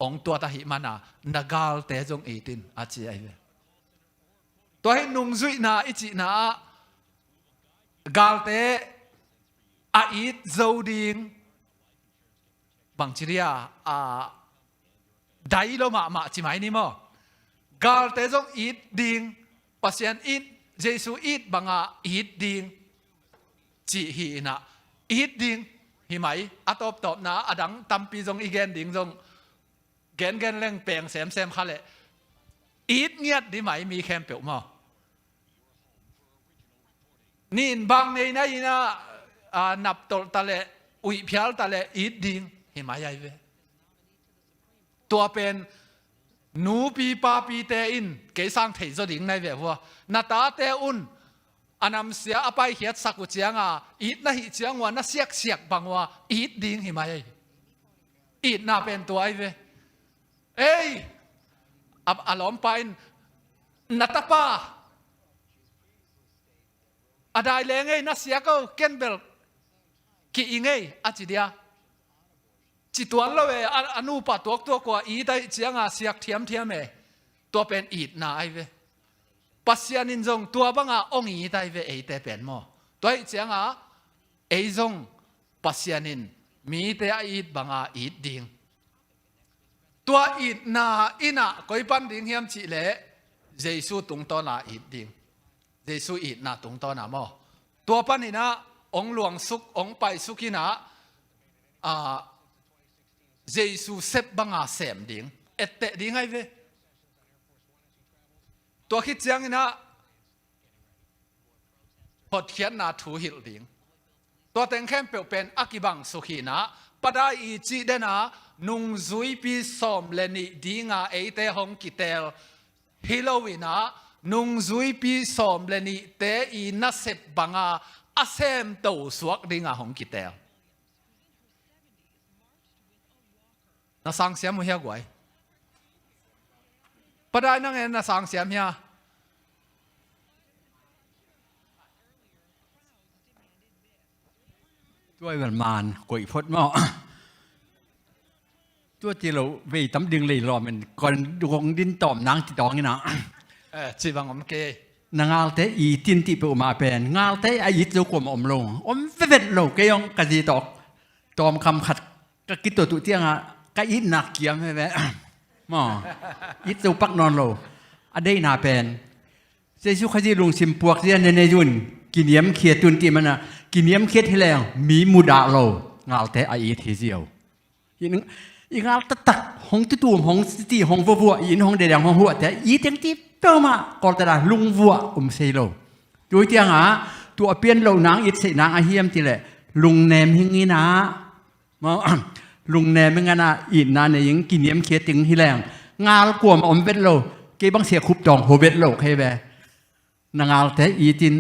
องตัวตาหิมันนักาลเตจงอีดินอาจิไอเวตัวให้นุ่งจุยนาอิจินากาลเตอีดโจดิงบางทีเรียได้โลมาจิไหมนี่มั้งกาลเตจงอีดดิงปัสยันอีดเจสุอีดบังอีดดิงจีฮีนะอีดดิงหิไหมอัตบตบนะอดังตัมปีจงอีเกนดิงจงเกนเล่งเปลี่ยนแซมข้าเลยอีดเงียดดิไหมมีแคมเปียวมั้งนี่บางในนั้นนะนับตลตะเลอุยเพียลตะเลอีดดิงหิไหมใหญ่เวตัวเป็นนูปีปาปีเตอินเกสังเทจดิงในเวหัวนาตาเตอุนอันนั้นเสียอภัยเหตุสักอุจยังอีดน่ะหิจยังว่าน่ะเสียกบังว่าอีดดิ่งหิมายอีดน่าเป็นตัวไอ้เวเอ้ยอารมณ์ไปนัตตาป้าอะไรเลงไงน่ะเสียก็เกนเบลกี่อิงไงอาจิเดียจิตวันละเวอนุปตัวกว่าอีได้เจียงเสียกเทียมเอตัวเป็นอีดน่าไอ้เวปัสยานินจงตัวบังองอีได้เวเอเตเป็นมอตัวเจียงเอจงปัสยานินมีเตอีดบังอีดดิ่งตัวอีดนาอินะก็อีปันดิ่งเฮียมจิเล่เจสุตุงตอนาอีดดิ่งเจสุอีดนาตุงตอนามอตัวปันนี่นะองหลวงสุกองไปสุกินะเจสุเซบบังเสมดิ่งเอเตดิ่งไงเวตัวคิดจังนะพอเขียนนาถูหิลดิ่งตัวแต่งเข้มเปลี่ยนเป็นอากิบังสุขีนะปะได้อีจีเดนะนุงซุยปีสอมเลนิดิ่งเอเตหงกิเตลฮิโลวีนะนุงซุยปีสอมเลนิเตอีนัสเซบบังอาเซมโตสวกดิ่งหงกิเตลน่าสังเสียมุเฮียกวยปะได้นั่งเองน่าสังเสียมเฮียด้วยวันมานกวยพดมอตัวที่เราไปตำดึงเลยรอมันก่อนดวงดินตอมนางติดตองนี่นะจีบังอมเกนางาลเตอีตินติเปอมาเป็นงาลเตอายิตโลกมอมลงเฟเวตโลกยองกะจีตอกตอมคำขัดกะกิตตัวตุเตียง ก็อินหนักเกียมให้แม่หมออิดสุปักนอนโลอได้นาเป็นเจสุขจีลุงชิมปวกเรียนในยุนกินเยี่ยมเขียตุนตีมันนะกินเยี่ยมเขียที่แรงมีมุดาโลงาลแต่ไอทีเดียวอีนึงอีงาลตัดห้องตุ้มห้องสตีห้องวัวอีนห้องเดียงห้องหัวแต่อีเตียงที่เติมมาก่อนแต่ละลุงวัวเซโลตัวเตียงตัวเปลี่ยนโลนางอิดเสนางอาเฮียมทีแหละลุงแนมหิงนี้นะมาลุงแนมไม่งั้นนะอีนานเนี่ยยังกินเยี่ยมเขียถึงที่แรงงาลกลัวมเวทโลเก็บบังเสียคุบจองโฮเวทโลใครแบบนางาลแต่อีจิน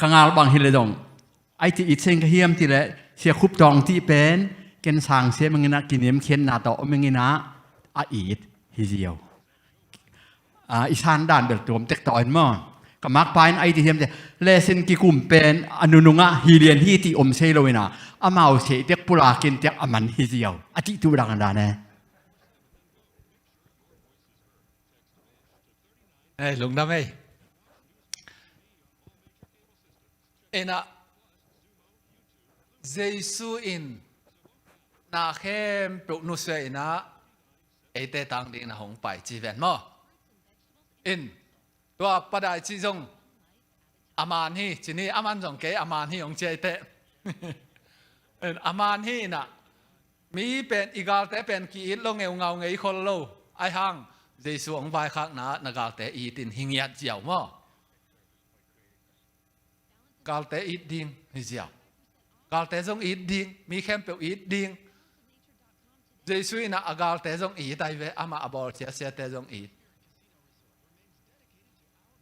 กังาลบางฮิเลดงไอที่อีเซงเฮียมที่แหละเสียคุบจองที่เป็นเกณฑ์สางเสียมังนะกินเยี่ยมเขียนนาต่อมังนะอีดฮิเซียวอีสานด่านเดือดตัวมเต็กต่อยมั่งกับมาร์กพายไอที่เฮียมแต่เลเซนกิกุมเป็นอนุนุงะฮิเลียนที่ที่เซโลวินาอามาเสียเต็กปุรากินเต็กอามันฮิเซียวอธิตุดังดานะลุงดำเอ็นะเยซูอินนาเข้มปลุกนุสเวนะเอเตตังดีนะหงไปจีเวนมั้งอินตัวประดายจีจงอามันฮีจีนี่อามันจงเกอามันฮีของเจเตอามันฮีน่ะมีเป็นอีกาแต่เป็นกีดลงเงาเงาเงยคนโลไอหังเยซูองไปข้างหน้านากาแต่อีตินหิงยัดเจียวมั้งกาแต่อีดิงหิเจียวกาแต่จงอีดิงมีแคมเปลอีดิงเยซูน่ะกาแต่จงอีไตเวอามาอบอลเสียเสียแต่จงอี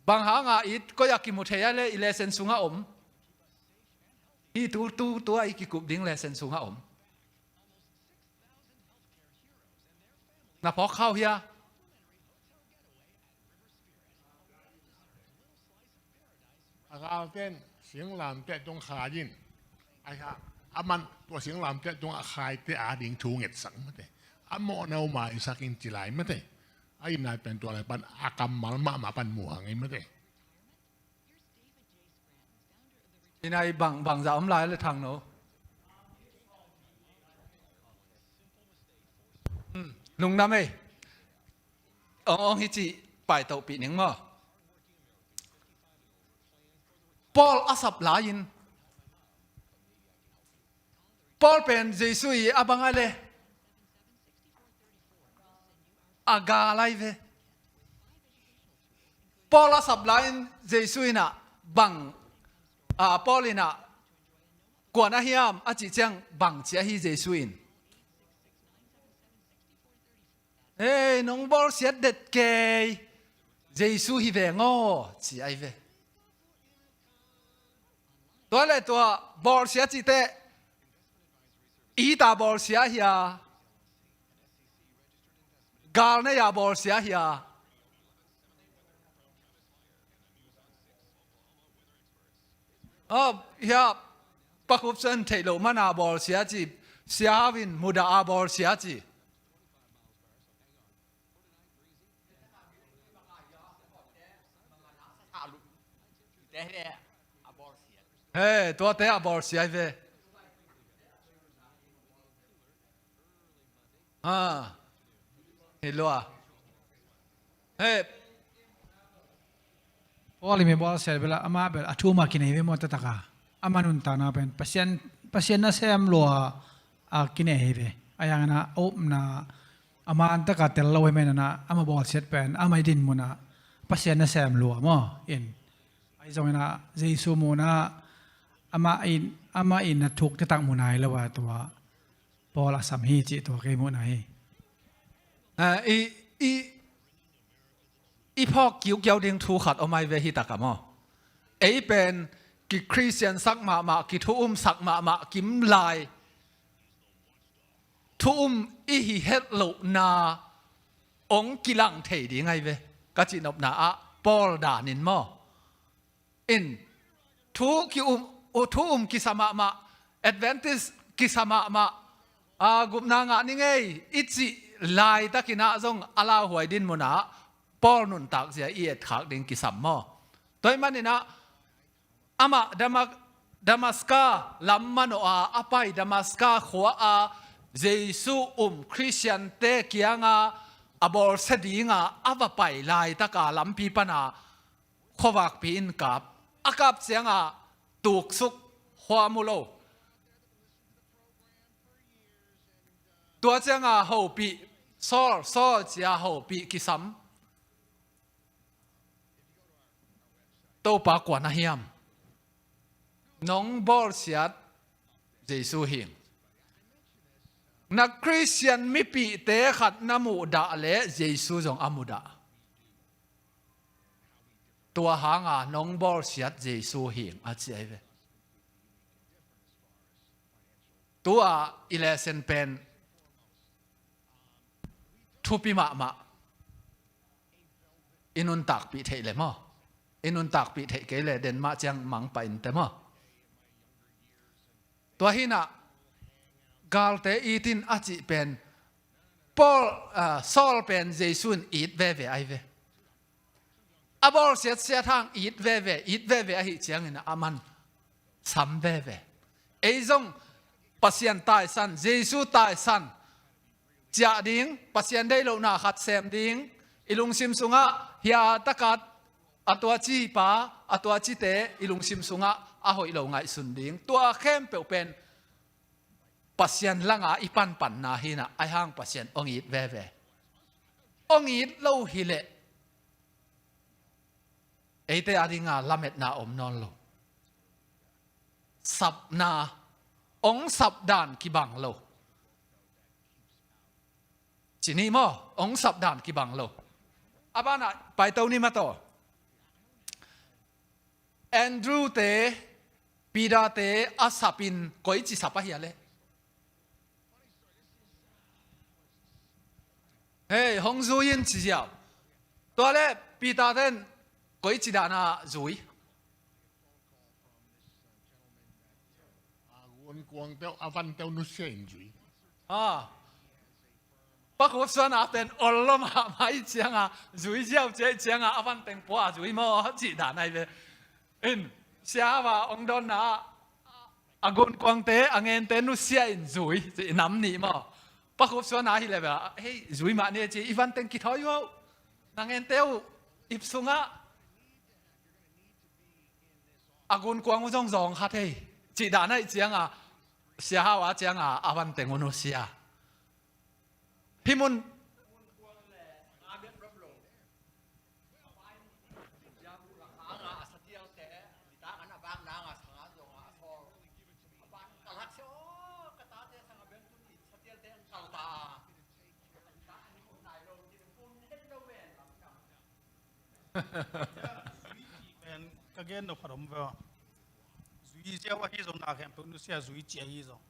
บางหางอีดก็อยากกินหมดเทียเลยอีเลเซนสุงะอีตัวอีกิกุบดิ้งเลเซนสุงะน่ะพอเข้าเฮียเราเต้นเสียงลำเต้นตรงขายินไอ้ค่ะมันตัวเสียงลำเต้นตรงอาคายเตะอาดิ่งชูเง็ดสังไม่ได้หมอเนามาอิสักินจิไลไม่ได้ไอ้นายเป็นตัวอะไรปันอากรรมมาปันหมู่หางไงไม่ได้ที่นายบังจะอมลายเลยทางโน้ลุงน้ำเอ้องฮิจิไปเตาปีนึงมั้งปอลอาสับลายินปอลเป็นเยซูอีอาบังอะไรอากาอะไรเวปอลอาสับลายินเยซูอีน่ะบังปอลิน่ะกวนอาเฮียมอาจิจังบังเจ้าฮิเยซูอินน้องบอลเสียเด็ดเกยเยซูฮิเวงอจีไอเวตัวเลยตัวบอลเสียจิเตอีตาบอลเสียเฮียกาลเนียบอลเสียเฮียเฮียปักอุบเซนเทโลมานาบอลเสียจีเสียวินมุดาบอลเสียจีตัวเตะบอลเสียเวเฮลโลพอลิมีบอลเสียเวลาอามาเบลอาทูมากินเฮเวมอตตะกาอามานุนตานาเป็นpasien na sem lo kine he ve ayang na op na ama anta ka tel lo me na ama bol set pen ama din mo na pasien na sem lo mo in ai jong na jesu mo na ama in na thuk ta tak mo nai lo wa to bol asam hi chi to ke mo naiอีพ่อกิ้วเกี่ยวดึงทูขัดเอาไม้เวหิตากะมอเป็นกิคริสเตียนสักมากิทุ่มสักมากิมลายทุ่มอีหิเฮตโลนาองกิลังเทดีไงเวก็จินบนาปอลดานินมออินทุกิกิสมาแอดเวนติสกิสมากุมนางะนี่ไงอิจิลายตะกินะจงอาลาหวยดินมุนาปอลนุนตักเสียเอียดขักดิงกิสัมมอตัวมันนี่นะอามาดามัสกาลัมมันอไปดามัสกาขัว Giêsu Christian te kia nga abor sedi nga ava pai lai ta ka lampi pana khowak pi in kap akap chianga tuk suk hwa mulo tua chianga ho pi sol chia ho pi kisam to pa kwa na hiam nong bor siat Giêsu hing na Christian mi pi te khat namu da le Giêsu jong amuda tua hanga nong bor siat Giêsu hing a chai ve tua ilesen pen thupi ma inun tak pi thei le mo inun tak pi thei ke le den ma chang mang pa in te mo tua hina galte itin achi pen Paul Saul pen Giêsu it ve ai ve abor siat hang it ve hi chiang in aman sam ve ei zong pasien tai san Giêsu tai san chia ding pasien dei lo na khat sem ding ilung sim sunga hia takat atwa chi pa atwa chi te ilung sim sunga a hoi lo ngai sun ding tua khem pe pen pasien langa ipan pan na hina ai hang pasien ong it ve ong it lo hi le eite adinga lamet na om non lo sap na ong sap dan ki bang lo chini mo ong sap dan ki bang lo abana pai tau ni ma to Andrew te Peter te asapin koi chi sapa hi ale hey hong zu yin chi jiao to le Peter den koi chi da na zui Quân quang teo avan teo nu sen zui. Bắc Quốc Xuân à bên Olom à mấy chiang à rủi gieo chế chiang à avan tên po à rủi mò chỉ đàn này về in xia và ông don à agon quang tế anh em tên nu xia in rủi chỉ nắm nị mò Bắc Quốc Xuân à hi lại về hey rủi mà nè chỉ avan tên kỹ thôi vô anh em teo ip sung á agon quang trong dòng hạt hey chỉ đàn này chiang à xia và chiang à avan tên nu xia Himun and again no problem well zui je wa hi zong na khem pu nu sia zui che hi zong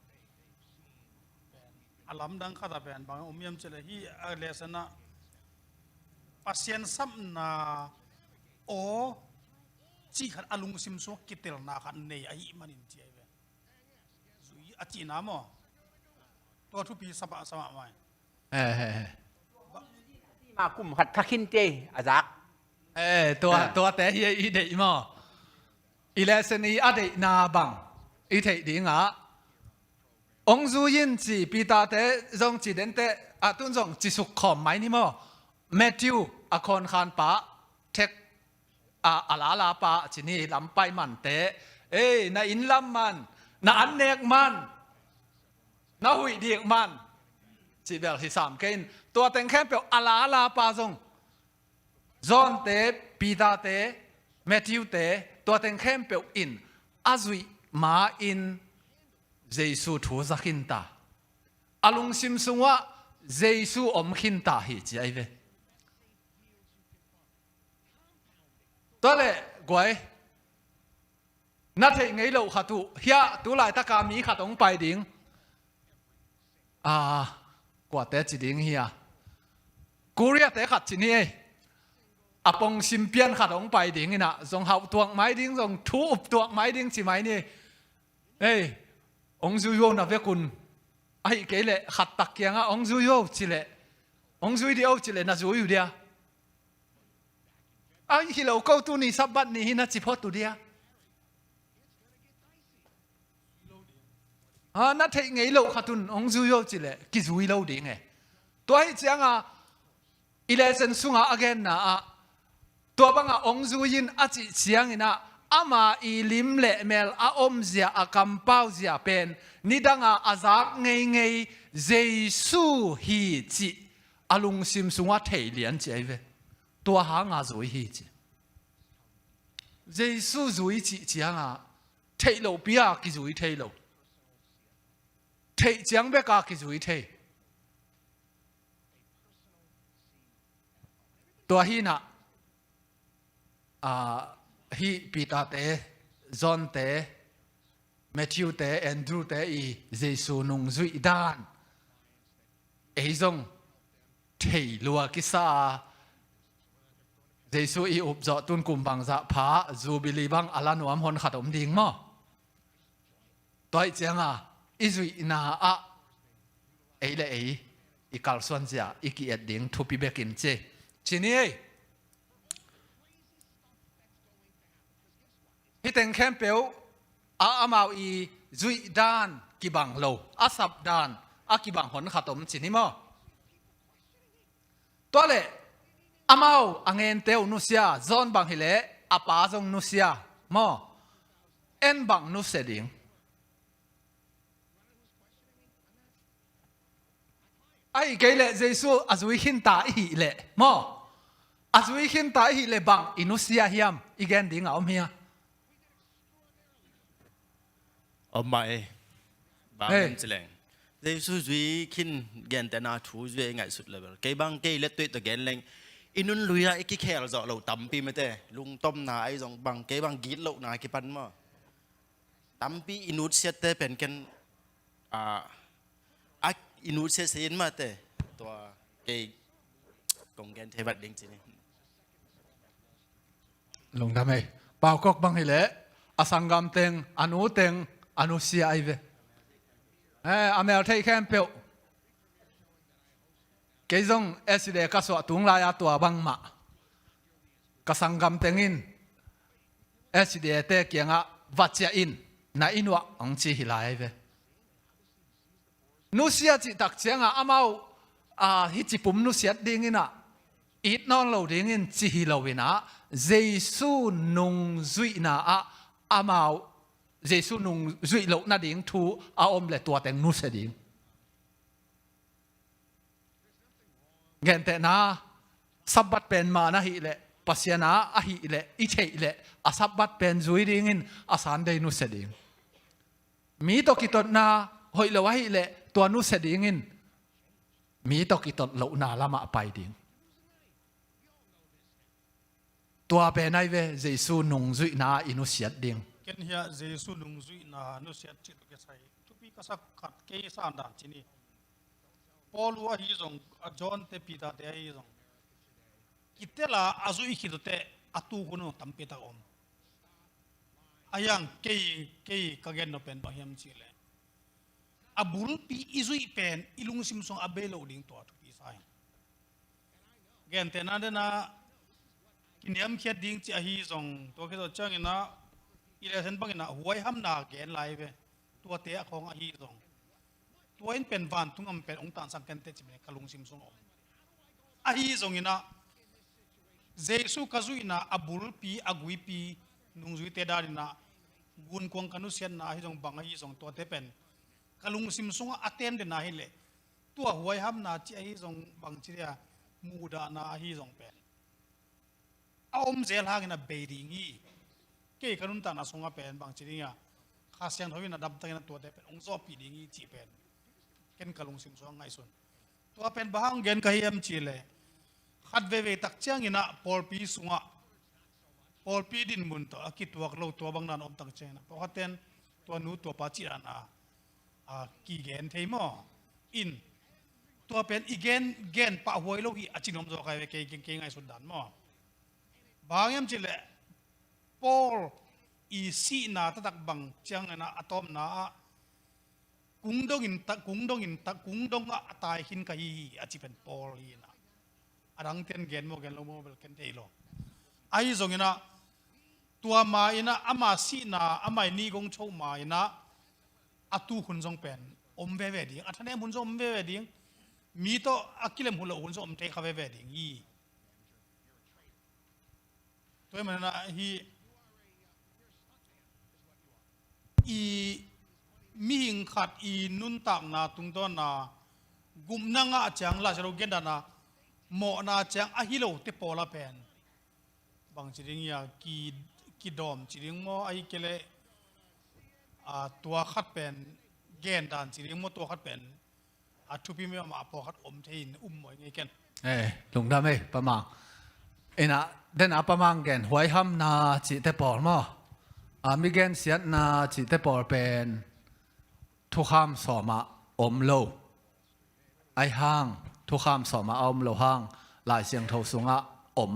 alam dang khata ben bang umiam chele hi a lesana pasien sam na o chi khat alung sim so kitel na khan nei ai manin chi ai ve zui a chi na mo to thu pi sapa sama mai mà cùng hạt khắc hin tê à giác tua té hi i dei mo i lesson i ade na bang i thei ding a ông du yin chỉ Peter te dòng chỉ đến te tuân dòng chỉ suk khom mai ni mo Matthew con khan pa tek ala pa chỉ ni lam pai man te na in lam man na an nek man na hui diek man chỉ bel hi sam kein tua teng khem pe ala pa dòng John te Peter te Matthew te tua teng khem pe in azui ma in Giêsu thu za khin ta alung sim sunga Giêsu om khin ta hi chi ai ve to le goi na thei ngei lo khatu hia tu lai ta ka mi khatong pai ding kwa te chi ding hia Korea te khat chi ni apong sim pian khatong pai ding ina zong hau tuang mai ding zong thu up tuang mai ding chi mai ni ông du yo na ve kun ai ke le khat tak kyang a ông du yo chi le ông du dio chi le na zu yu dia ai hi lo ko tu ni sabat ni hina chi phot tu dia นัดเทงไงโลขัดุนองซุยโยจิเลกิซุยโลดีไงตัวให้เจ้าอิเลเซนสุงอาเกนนะตัวบังองซุยินอาจิเสียงนะอามาอีลิมเลเมลอาอมเสียอาคัมเป้าเสียเป็นนิดังอาจากไงไงเจสุฮีจิอาลุงซิมสุงอาเทเลียนเจเวตัวหางาซุยฮีจิเจสุซุยจิเจียงเทโลเปียกิซุยเทโลเทเจียงเบกากิซุยเทตัวฮีน่ะฮีปีตาเตจอนเตแมทธิวเตแอนดรูเตอีเยซูนุงจุยดานเอซงเทลัวกิซาเยซูอีอุบจอตุนกุมบังจะพาจูบิลีบังอลานวมฮอนขัดอมดิ่งมั้งตัวไอ้เจ้าอิจุยนาเอเลอีกัลส่วนเสียอีกีเอ็ดดิ่งทุบปีเบกินเจทีนี้ฮิตเองแคมเปลอามาอีจุยดานกิบังโลอาสับดานกิบังหอนขัดอมทีนี้มั้งตัวเล่อามาอังเงินเตวนุเซียจอนบังฮิเลอาปาจงนุเซียมั้งเอ็นบังนุเสดิ่งไอ้เกลเจสูอาจุยหินตาอีเล่มั้งอาจุยหินตาอีเล่บังอินุเซียฮิมอีเกนดิ่งเอาเมียไม่บางคนจะแรงเจสุจุยขินเกนแต่นาทูจุยง่ายสุดเลยเกบังเกลตัวตัวเกนแรงอินุนลุยอะอีกแค่เราจะเราตั้มปีไม่ได้ลุงต้มนาไอ้จงบังเกบังกีดเรานากี่ปันมั้งตั้มปีอินุเสียเตเป็นกันอินุเสียนมาแต่ตัวเกกงเกนเทวัดดิ้งจีนี่ลงทำไมเป่ากอกบังฮิเลอาสังกัมเต็งอนุเต็งอนุเซียไอเวอเมริกาแคมเปลเกยงเอสเดกัสวตุงลายตัวบังมากสังกัมเต็งอินเอสเดเตเกียงวัจอินนาอินวะองจีฮิลายเวนุเซียจิตักเจียงอามาฮิจิปุ่มนุเซียดิ้งอินะอีทนอนเราดิ้งอินจีฮิลาวินะเจสุนุงจุยนาอามาเจสุนุงจุยโลนาดิ้งทูอาอมเลตัวเต็งนุเสดิ้งเงินแต่นาสับบัดเป็นมานะฮิเลปัสยานาอะฮิเลอิเทเลอาสับบัดเป็นจุยดิ้งอินอาสันเดนุเสดิ้งมีตกิตนาหอยเลวะฮิเลตัวนุเสดิ้งอินมีตกิตโลนาละมาไปดิ้งตัวเป็นไงเวเจสุนุงจุยนาอินุเสียดิ้งเกณฑ์เฮียเจสุนุงจุยนานุเสียจิตก็ใช่ทุกปีก็สักขัดเกยสานด่านที่นี่พอรู้ว่าฮิจงจอนเตปีตาเตฮิจงคิดเตล่าอาจุยคิดเตอตูคนนู้ตั้มเปตาอมอายังเกยก็เกณฑ์นเป็นบางยามจีเลอาบุลปีอิจุยเป็นอิลุงซิมซงอาเบลดิ้งตัวทุกปีใส่เกณฑ์เตนั่นเดนะกินยามเขียดดิ้งจีอาฮิจงตัวคิดว่าจังอินะอีเลเซนบังอินะหวยห้ำนาเกณฑ์ไลเวตัวเตะของอาฮิจงตัวเองเป็นวันทุ่งอำเป็นองค์ต่างสังเกตจิตเป็นกลุงซิมซงอาฮิจงอินะเจสุกจุยนะอาบุลปีอากุยปีนุงจุยเตดารินะกุนกวงกันุเซียนนะอาฮิจงบังอาฮิจงตัวเตเป็นกลุงซิมซงอัตเทนเดนะฮิเลตัวหวยห้ำนาจีอาฮิจงบังจีเรียมูดานะอาฮิจงเป็นอาอมเจลฮากินะเบดิงีเกี่ยกันนุ่นตานาสงฆ์เป็นบางทีเนี่ยข้าเสียงทวีนะดับตั้งนั้นตัวเด็เป็นองค์จอปีดิงีจีเป็นเกินกะลุงซิมซองไงส่วนตัวเป็นบ้างเกินกะเฮียมจีเลยขัดเวตักเชียงอินะพอลปีสุงะพอลปีดินมุนตัวคิดตัวกลัวตัวบางนั้นอมตั้งเชียงนะเพราะว่าเต้นตัวนู้ตัวปัจจิรันกี่เกนเทมออินตัวเป็นอีเกนปะหวยโลหิอาจินอมจอใครเก่งไงสุดดันมอบางยามจีเลปอลอีซีนาตะตักบังเชียงนะอะตอมนากุ้งดงอินกุ้งดงอะตายหินกะฮีอาจิเป็นปอลฮีนะอะดังเตียนเกนโมเกนโลโมเบลเกนเทโลไอ้จงอินะตัวมาอินะอามาซีนาอามานีกงโชมาอินะ อตูคุณทรงเป็นอมเวเวดิ้งอัธเนมุนทรงอมเวเวดิ้งมีโตอักกิเลมหุ่นละหุ่นทรงอมเทคาเวเวดิ้งตัวมันนะอีมีหิงขัดอีนุนตักนาตุงต้นนากุมนังอาจังลาชโรเกนดานาโมนาจังอะฮิโลเตปอลาเป็นบางจริงยากีดอมจริงโมไอเกเลตัวขัดเป็นเกนดานจริงโมตัวขัดเป็นทุพิมีมาพอขัดอมเทินมวยไงกันลุงดำประมาณนะเดินประมาณกันหวยห้ำนาจิเตปอลมั้งมีเกนเสียนาจิเตปอลเป็นทุกคำสอมาอมโลไอห้างทุกคำสอมาอมโลห้างหลายเสียงทสุงะอม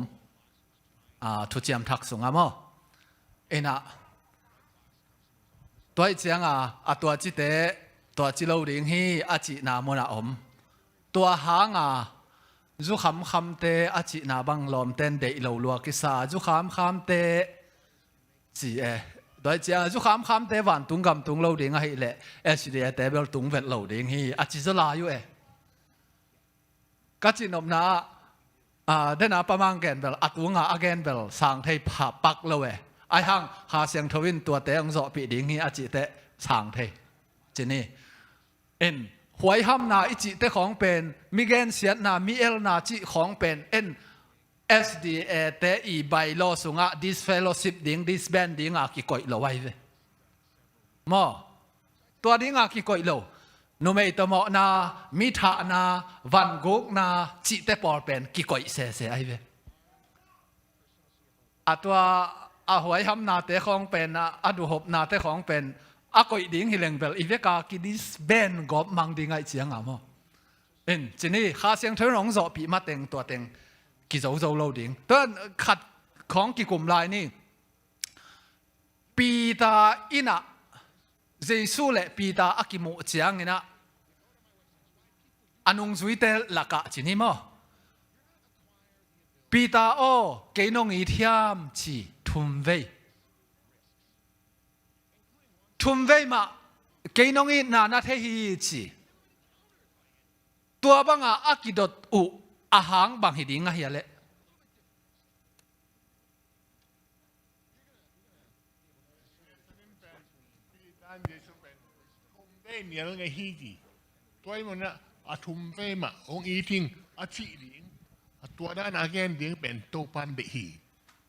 ทุเจียมทักสุงะมั้งนะตัวเจียงตัวจิเตตัวจิโลดิงฮีจินามนาอมตัวหางจุคำเตจินาบังลมเต้นเดอิโลลัวกิสาจุคำเตจีโดยจะจุคำเตวันตุงกำตุงโลดิงให้เละสิเดียเตเบลตุงเวทโลดิงฮีจิจะลาอยู่ก็จินอมนาเดินประมาณกันเบลตุงอาเกนเบลสังเทยผับปักโลไอห้างหาเสียงทวินตัวเตงโซปีดิงฮีจิเตสังเทยจีนี่หวยห้ำนาอิจิเตของเป็นมิเกนเสียนามิเอลนาจิของเป็นSDA เตอีใบโลสุงะ this fellowship ดิ้ง this band ดิ้งกิโกยโลไว้เวมอตัวดิ้งกิโกยโลนุเมตโมนามิถานาวันกุกนาจิเตปอลเป็นกิโกยเสไอเวตัวหวยห้ำนาเตของเป็นดูหบนาเตของเป็นก็อีดิ้งฮิเลงเบลอีเวกากิดิสเบนกอบมังดิ้งไอเจียงมั้งจีนี่ข้าเสียงเธอร้องจบปีมาเต็งตัวเต็งกิโซโลดิ้งต้นขัดของกิกลุ่มลายนี่ปีตาอินะเจสุเล่ปีตาอักิโมเจียงนี่นะอันงสุยเตลักะจีนี่มั้งปีตาโอเกนงอีเทียมจีทุมเวทุมเวมาเกนงอีนานาเทฮีจีตัวบังอากิดอุอาหางบางหิดิงเฮียเละเนี่ยไงฮีจีตัวมันนะทุมเฟมาองอีทิงชีดิงตัวด้านอาแกนดิงเป็นตัวปันเบฮี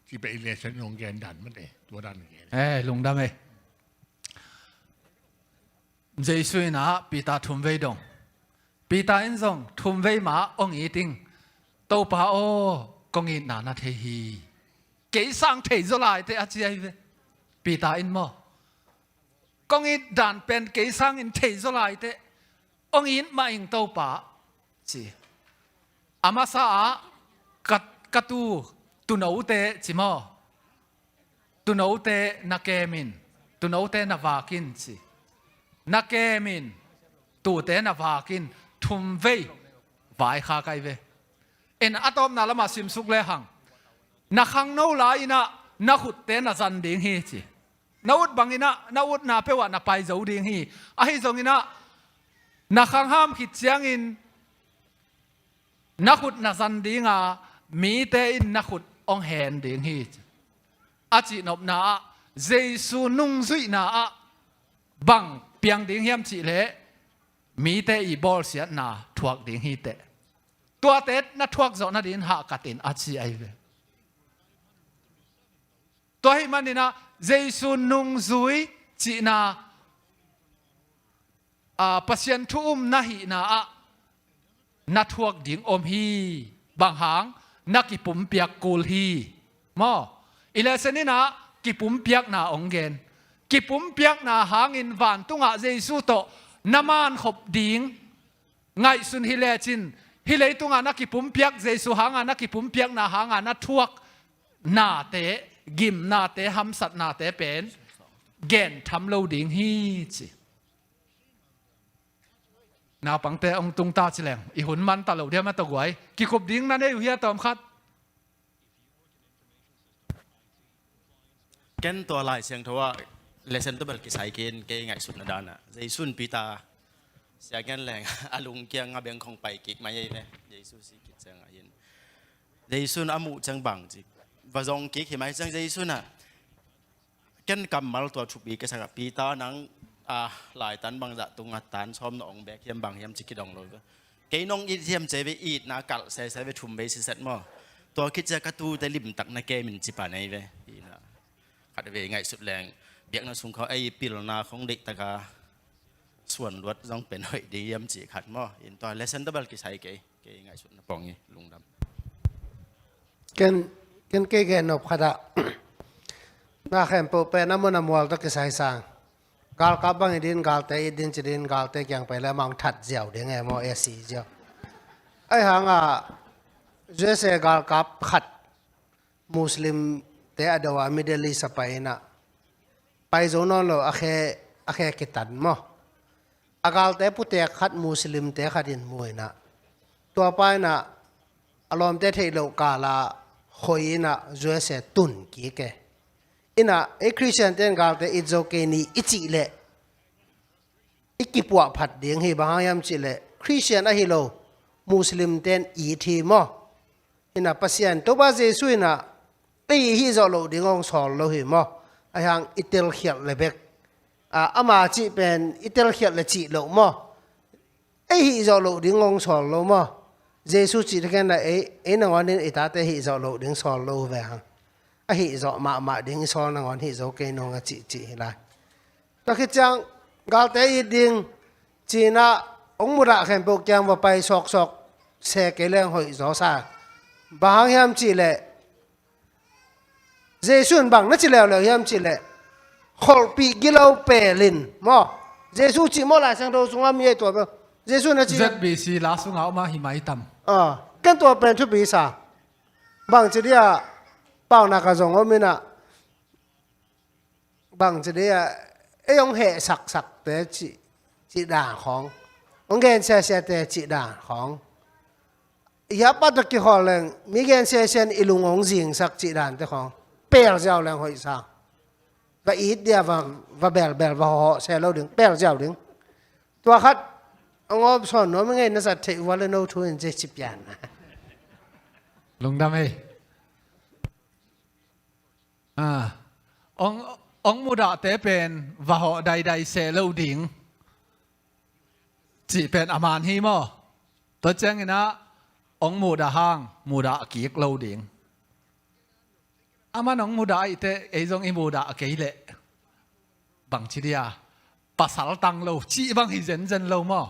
ที่ไปเรียนชั้นองแกนดันมันเองตัวด้านแกนลุงดำเจสุยนะปีตาทุมเวดงปีตาอินซงทุมเวมาองอีทิงตัวป้าโอกงอินนาเทฮีเกี่ยสังเทจลายเตอจีไอเวปีตาอินมอกงอินดันเป็นเกี่ยสังอินเทจลายเตองอินมาอิงตัวป้าจีอามาซากัตูตุนเอาเตจิมอตุนเอาเตนักเกมินตุนเอาเตนาวากินจีนักเกมินตูเตนาวากินทุมเววายข้าไกเวอะตอมนาละมาซิมสุกเลหังนักขังโนลายนะนักขุดเตนะจันดิ่งฮีจีนักอุดบังอินะนักอุดนาเปวะนักไปเจ้าดิ่งฮีฮิจงอินะนักขังห้ามขิดเจียงอินนักขุดนักจันดิ่งมีเตอินนักขุดองเห็นดิ่งฮีจีนบนาเจสุนุงซุยนาบังเปียงดิ่งเฮียมจีเลมีเตอีบอลเสียนาทวกดิ่งฮีเตตัวเต็ดนัดทวกจอนัดดินหากัดอินอาชีไอเวตัวให้มันนี่นะเจสุนุงซุยจีนาปัศยันทุมนาหินานัดทวกดิ่งอมฮีบางหางนักกิปุ่มเปียกกูลฮีมออิเลเซนี่นะกิปุ่มเปียกนาองเกนกิปุ่มเปียกนาหางอินวันตุงะเจสุโตน้ำมันขบดิ่งไงสุนฮิเลจินฮิเลตุงานักกิปุ่มเปียกเจสุหางานักกิปุ่มเปียกนาหางานัดทวกนาเตกิมนาเตหัมสัตนาเตเป็นเกนทำโลดิ่งฮีจีนาปังเตองตุงตาจิแรงอีหุ่นมันตลอดเดียวมาตะกวยกิขบดิ่งนั่นเองอยู่เฮียตอมคัดแกนตัวลายเสียงทว่า lesson ตัวเบลกิสายกินเกย์ไงสุดนะดานะเยซูนปีตาเสียงแรงอาลุงเกียงอาเบียงคงไปกิกมาเย่เนี่ยเยซูสิกิจังอายินเยซูนอามุจังบังจิว่าจงกิกเห็นไหมจังเยซูน่ะกันกำมัลตัวชุบีก็สักปีตานังหลายตันบางจะตุงอัดตันชอมนองแบกเฮียมบางเฮียมจิกิดองเลยเกย์น้องอีเทียมเจวิอีดนากัลเซเวทุมเบสิเซตมอตัวคิดจะกระตูแต่ลิมตักนาเกมินจิปาในเวขัดเวไงสุดแรงเบียกนั่นสุงเขาไอ้ปีลนาของเด็กตะกาส่วนรถต้องเป็นหอยดียมจีขัดมอเห็นตัวเลเซนดับเบิลกิใช้เกย์ไงสุดนะปองงี้ลุงดำกันเกย์นบขดะน่าแข่งโปเป็นน้ำมันน้ำวัวตะกิใช้สางกาลกับบางดินกาลเตดินจีดินกาลเตยังไปแล้วมังถัดเจียวเดี๋ยวไงมอสีเจียวไอ้หางเจสกาลกับขัดมุสลิมเตอเดวามิเดลีสไปนะไปโซนนโลอาเคกิตันมออากาลเตพุเตขัดมุสลิมเตขัดินมวยนะตัวไปนะอารมณ์เตเทโลกาลาหอยนะเจสตุนกีเกอินะไอ้คริสเตียนเตนกาลเตอิโจเกนีอิจิเลอิกิปวกผัดเดียงฮีบางยามจิเลคริสเตียนอะฮิโลมุสลิมเตนอีทีมออินะปัสยันตัวบาเจสุอินะไอ้ฮิโจโลดิงองสอนโลหิมอไอ้หางอิตเตลเขียเลเบกอามาจิเป็นอิตเตลเขียเลจิโลมอไอ้ฮิโจโลดิงองสอนโลมอเจสุจิตกันนะไอ้นางวันนี้อิตาเตฮิโจโลดิงสอนโลเวหังไอ้ฮิโจมาดิงสอนนางวันฮิโจเกนองจิเลยตะคิดจังกาลเตอีดิงจีน่าองมุระแข่งโปรแกรมว่าไปสอกเสกเรื่องหอยโจซาบางยามจิเลเจสุนบางนั่นจิเลเลยยามจิเลขอปีกิโลเปลินมอเจสุจิมอลายสังโดสุงามีตัวเปเจสุนั่นจิ ZBC ลาสุงเอามาหิมายตัมกันตัวเป็นทุบีสาบางจิเดียเป้านักจงว่ามินะบางจิเดียไอ้ยองเหสักแต่จิด่าขององเกนเสียแต่จิด่าของยับปัตตะกี้ขอแรงมีเกนเสียอิลุงองจิงสักจิด่านแต่ของเปลเจ้าแรงหอยสางว่าอีดเดียว่าเบลว่าห่อเสียเราดึงเปลเจ้าดึงตัวคัดองอบสอนน้อยไม่ไงน่าจะเทวาเลโนทุนเจจิบยานนะลุงดำเอ้องมุดาเตเป็นว่าห่อใดเสลาดิ่งจีเป็นอามานฮีมอตัวเจ้งนะองมุดาห้างมุดากีกลาดิ่งอามันองมุดาอิเตไอจงอิมุดาเกยเลบางทีเดียภาษาตังโลจีบางฮิเจนโลมอ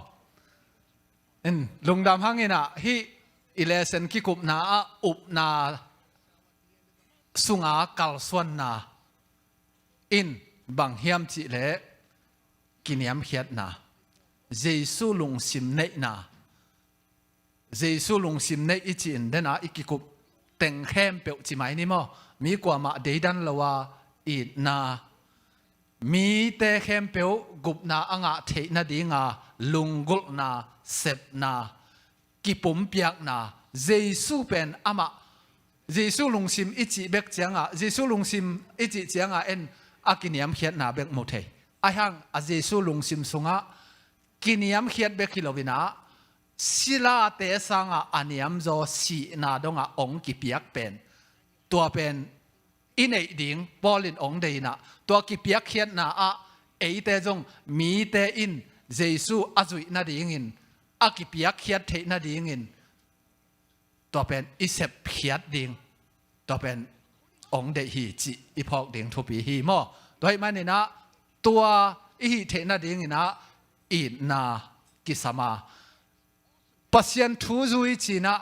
ลุงดำห้างเงินะฮิอิเลเซนกิกุบนาอุบนาสุงากัลส่วนนาบางเฮียมจิเลกินยามเขียดนาเจสุลุงซิมเนนาเจสุลุงซิมเนอิจินเดนาอิกิกุบเต็งเข้มเปียวจิไหมนี่มั้งมีกว่ามาเดดันละว่าอีนามีเตเข้มเปียวกุบนาอ่างเทนาดีงาลุงกุลนาเซบนากิปุ่มเปียกนาเจสุเป็นอามาเจสุลุงซิมอิจิเบกเจียงเจสุลุงซิมอิจิเจียงอากินยามเขียดนาเบกโมเทไอหังเจสุลุงซิมสุงกินยามเขียดเบกคิโลวินาศิลาเตสังอันยามโจสีนาดงองกิเปียกเป็นตัวเป็นอินเอดิงบอลินองเดนะตัวกิเปียกเขียดนาเอเตจงมีเตอินเจสุอาจุยนาดิงินอากิเปียกเขียดเทนาดิงินตัวเป็นอิเซปเขียดดิงตัวเป็นองเดฮีจิอีพอกดิงทุปีฮีมอโดยมันนี่นะตัวอีเทนาดิงินะอีนากิสมาปัสยันทูจุยจีนะ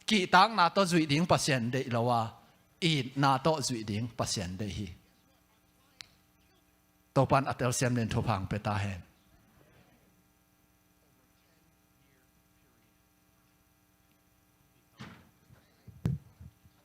กีตังนาโตจุยดิงปัสยันเดลว่าอีนาโตจุยดิงปัสยันเดฮีตัวปันอัตเตลเซียมเลนทุพังเปตาเฮน